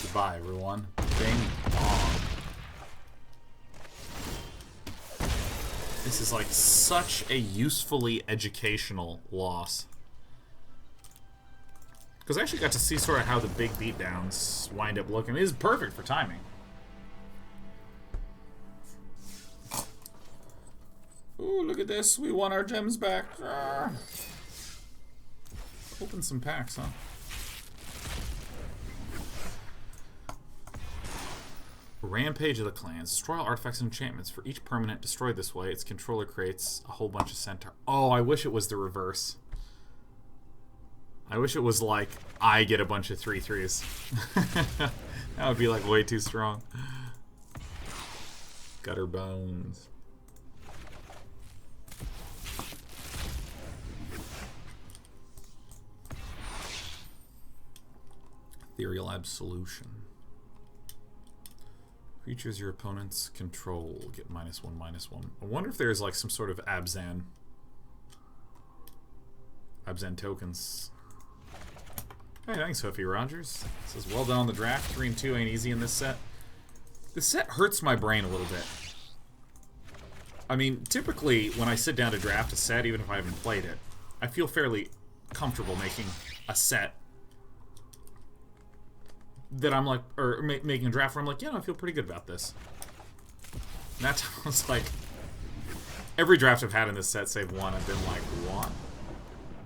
Goodbye, everyone. Bing bong. This is like such a usefully educational loss. Because I actually got to see sort of how the big beatdowns wind up looking. It is perfect for timing. Ooh, look at this. We won our gems back. Open some packs, huh? Rampage of the Clans. Destroy all artifacts and enchantments. For each permanent destroyed this way, its controller creates a whole bunch of centaur. Oh, I wish it was the reverse. I wish it was like, I get a bunch of 3/3s. That would be like way too strong. Gutter Bones. Ethereal Absolution. Creatures your opponents control get -1/-1. I wonder if there's like some sort of Abzan tokens. Hey, thanks, Hoofy Rogers. It says, well done on the draft. 3 and 2 ain't easy in this set. This set hurts my brain a little bit. I mean, typically, when I sit down to draft a set, even if I haven't played it, I feel fairly comfortable making a set that I'm like, or making a draft where I'm like, yeah, I feel pretty good about this. And that sounds like every draft I've had in this set, save one, I've been like, what?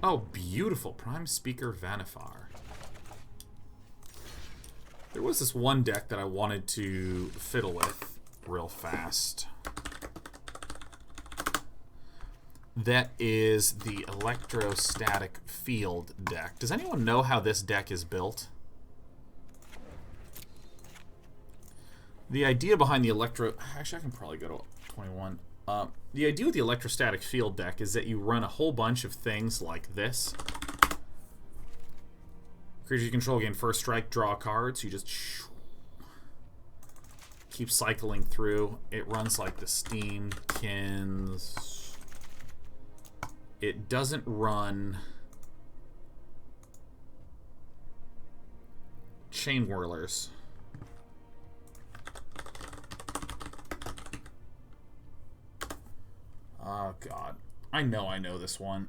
Oh, beautiful. Prime Speaker Vanifar. There was this one deck that I wanted to fiddle with real fast. That is the Electrostatic Field deck. Does anyone know how this deck is built? The idea behind the Actually, I can probably go to 21. The idea with the Electrostatic Field deck is that you run a whole bunch of things like this. Creature you control gain first strike, draw cards. You just keep cycling through. It runs like the Steamkins. It doesn't run Chain Whirlers. Oh god. I know this one.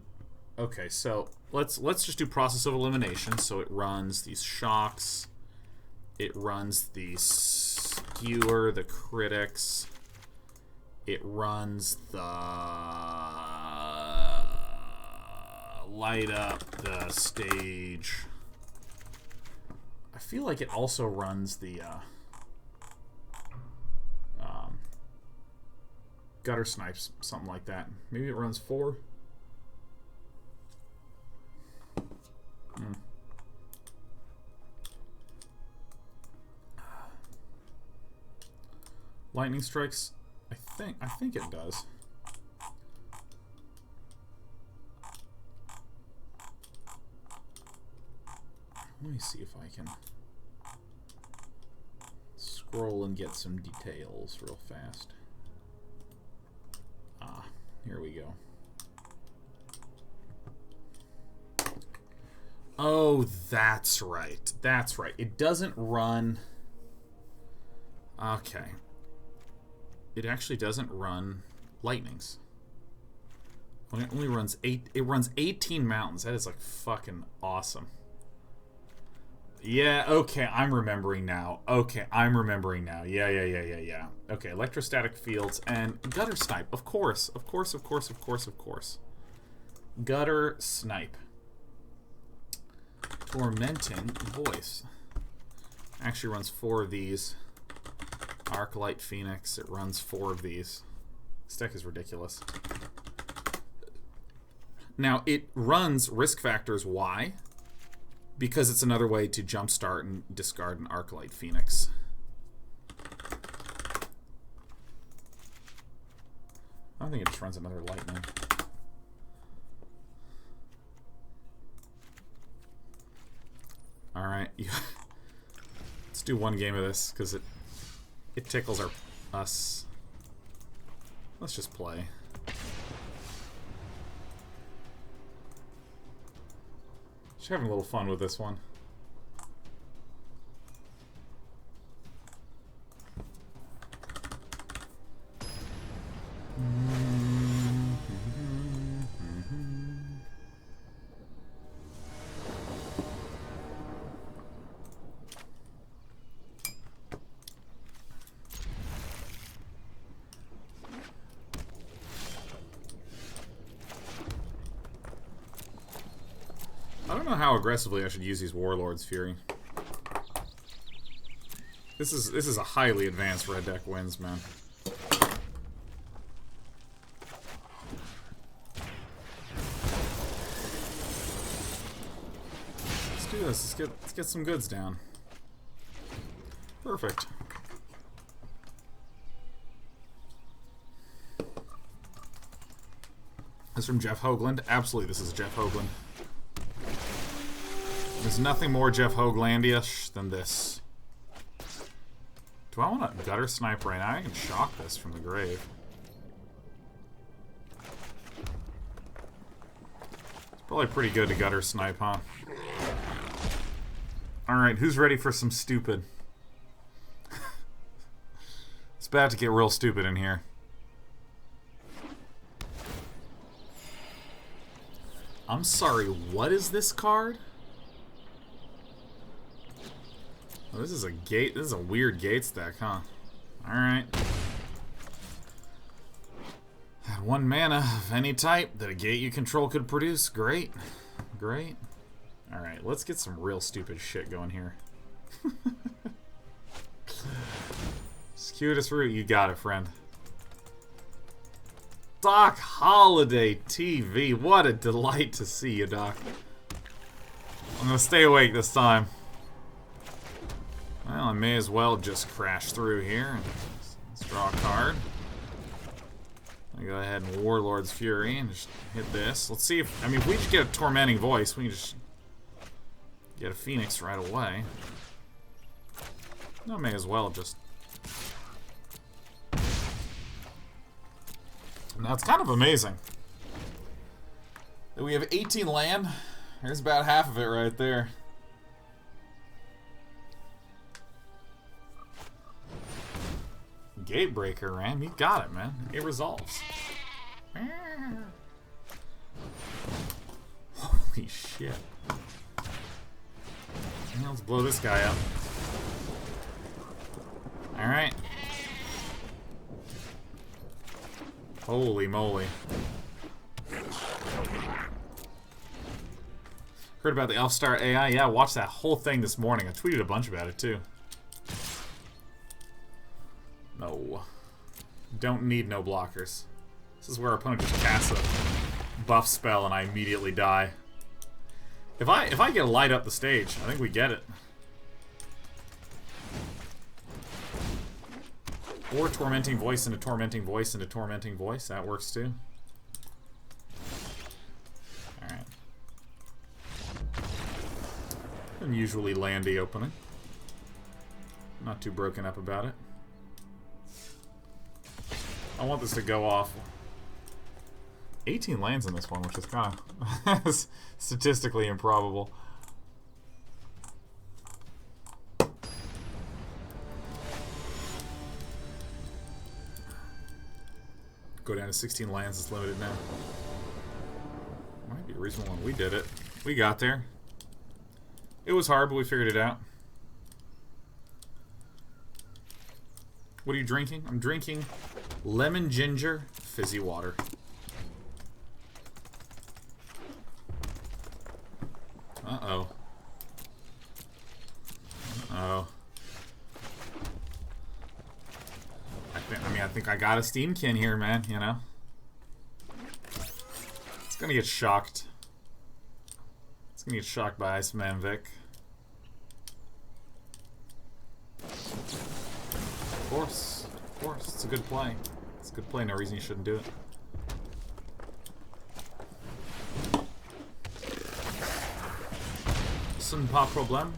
Okay, so let's just do process of elimination. So it runs these shocks. It runs the skewer, the critics. It runs the light up the stage. I feel like it also runs the gutter snipes, something like that. Maybe it runs 4. Lightning strikes. I think it does. Let me see if I can scroll and get some details real fast. Ah, here we go. Oh, that's right. That's right. It doesn't run... Okay. It actually doesn't run lightnings. It only runs 8... It runs 18 mountains. That is, like, fucking awesome. Yeah, okay, I'm remembering now. Okay, I'm remembering now. Yeah. Okay, electrostatic fields and gutter snipe. Of course. Gutter snipe. Tormenting voice. Actually runs 4 of these. Arclight Phoenix. It runs 4 of these. This deck is ridiculous. Now, it runs risk factors Y. Because it's another way to jumpstart and discard an Arclight Phoenix. I don't think it just runs another lightning. Alright. Let's do one game of this, because it tickles us. Let's just play. Just having a little fun with this one. I don't know how aggressively I should use these Warlord's Fury. This is a highly advanced red deck wins, man. Let's do this. Let's get some goods down. Perfect. This is from Jeff Hoagland. Absolutely, this is Jeff Hoagland. There's nothing more Jeff Hoaglandia-ish than this. Do I want to gutter snipe right now? I can shock this from the grave. It's probably pretty good to gutter snipe, huh? Alright, who's ready for some stupid? It's about to get real stupid in here. I'm sorry, what is this card? Oh, this is a gate. This is a weird gate stack, huh? Alright. 1 mana of any type that a gate you control could produce. Great. Great. Alright, let's get some real stupid shit going here. Circuitous route, you got it, friend. Doc Holiday TV. What a delight to see you, Doc. I'm gonna stay awake this time. Well, I may as well just crash through here. Let's draw a card. I go ahead and Warlord's Fury and just hit this. Let's see if, I mean, if we just get a Tormenting Voice, we can just get a Phoenix right away. I may as well just. Now it's kind of amazing that we have 18 land. There's about half of it right there. Gatebreaker, Ram. You got it, man. It resolves. Holy shit. Let's blow this guy up. Alright. Holy moly. Heard about the Elfstar AI? Yeah, I watched that whole thing this morning. I tweeted a bunch about it, too. No. Don't need no blockers. This is where our opponent just casts a buff spell and I immediately die. If I get a light up the stage, I think we get it. Or Tormenting Voice into Tormenting Voice into Tormenting Voice. That works too. Alright. Unusually landy opening. Not too broken up about it. I want this to go off. 18 lands in this one, which is kind of statistically improbable. Go down to 16 lands, it's limited now. Might be a reasonable one. We did it. We got there. It was hard, but we figured it out. What are you drinking? I'm drinking lemon ginger fizzy water. Uh-oh. Uh-oh. I think I got a Steamkin here, man, you know? It's gonna get shocked. It's gonna get shocked by Iceman Vic. Of course. Of course. It's a good play. It's a good play. No reason you shouldn't do it. Sans pas problème.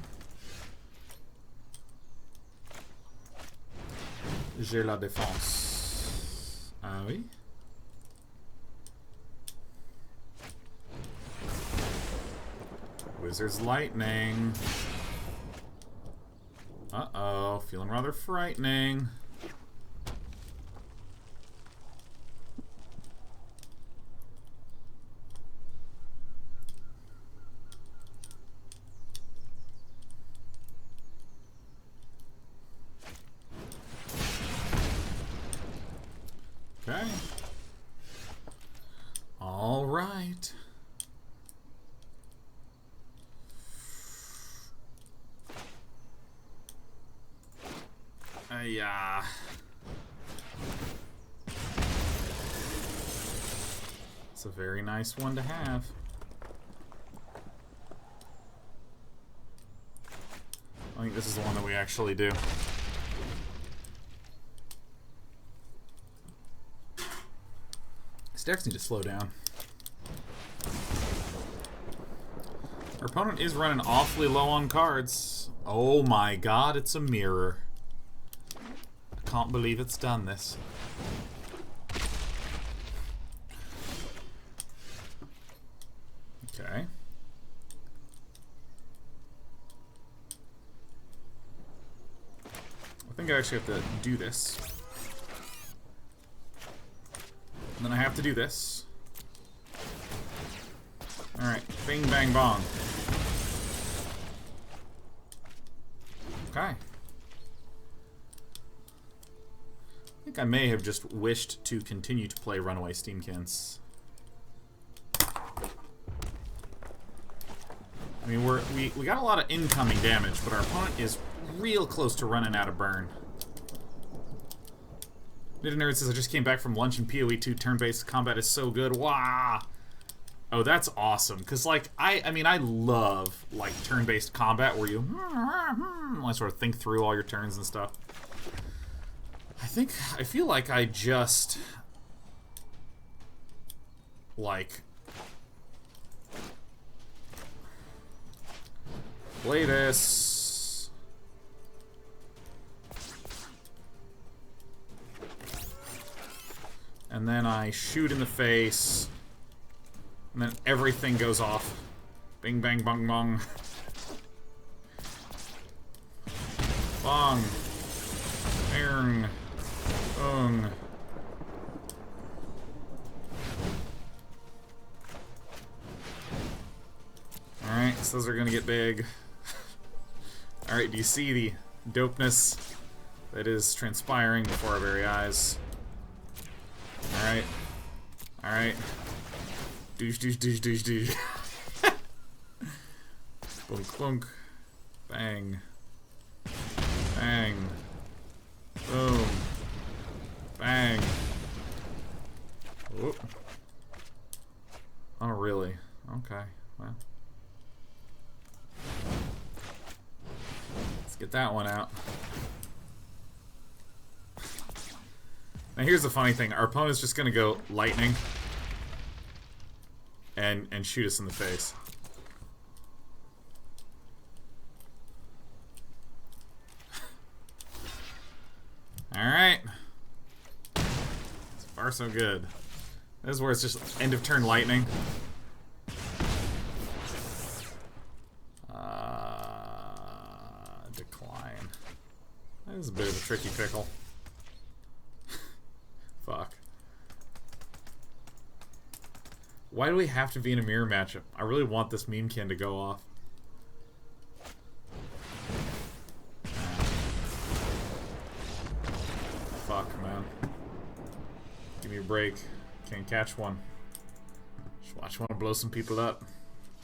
J'ai la défense. Ah oui? Wizard's Lightning. Uh-oh, feeling rather frightening. Okay. All right. Yeah. It's a very nice one to have. I think this is the one that we actually do. These decks need to slow down. Our opponent is running awfully low on cards. Oh my god, it's a mirror. I can't believe it's done this. Okay. I think I actually have to do this. And then I have to do this. Alright. Bing, bang, bong. Okay. I think I may have just wished to continue to play Runaway Steamkins. I mean, we got a lot of incoming damage, but our opponent is real close to running out of burn. Nid Nerd says, I just came back from lunch and PoE 2 turn-based combat is so good. Wow! Oh, that's awesome. Because, like, I mean, I love, like, turn-based combat where you like, sort of think through all your turns and stuff. I feel like I just, like, play this. And then I shoot in the face. And then everything goes off. Bing, bang, bong, bong. Bong. Bang. Bong. Alright, so those are gonna get big. Alright, do you see the dopeness that is transpiring before our very eyes? Alright. Alright. Douche, douche, douche, douche, douche. Clunk, clunk. Bang. Bang. Boom. Bang. Whoop. Oh, really? Okay. Well. Let's get that one out. Now here's the funny thing. Our opponent's just gonna go lightning and shoot us in the face. Alright. So far so good. This is where it's just end of turn lightning. Decline. That is a bit of a tricky pickle. Fuck. Why do we have to be in a mirror matchup? I really want this memekin to go off. Fuck, man. Give me a break. Can't catch one. Just watch one blow some people up.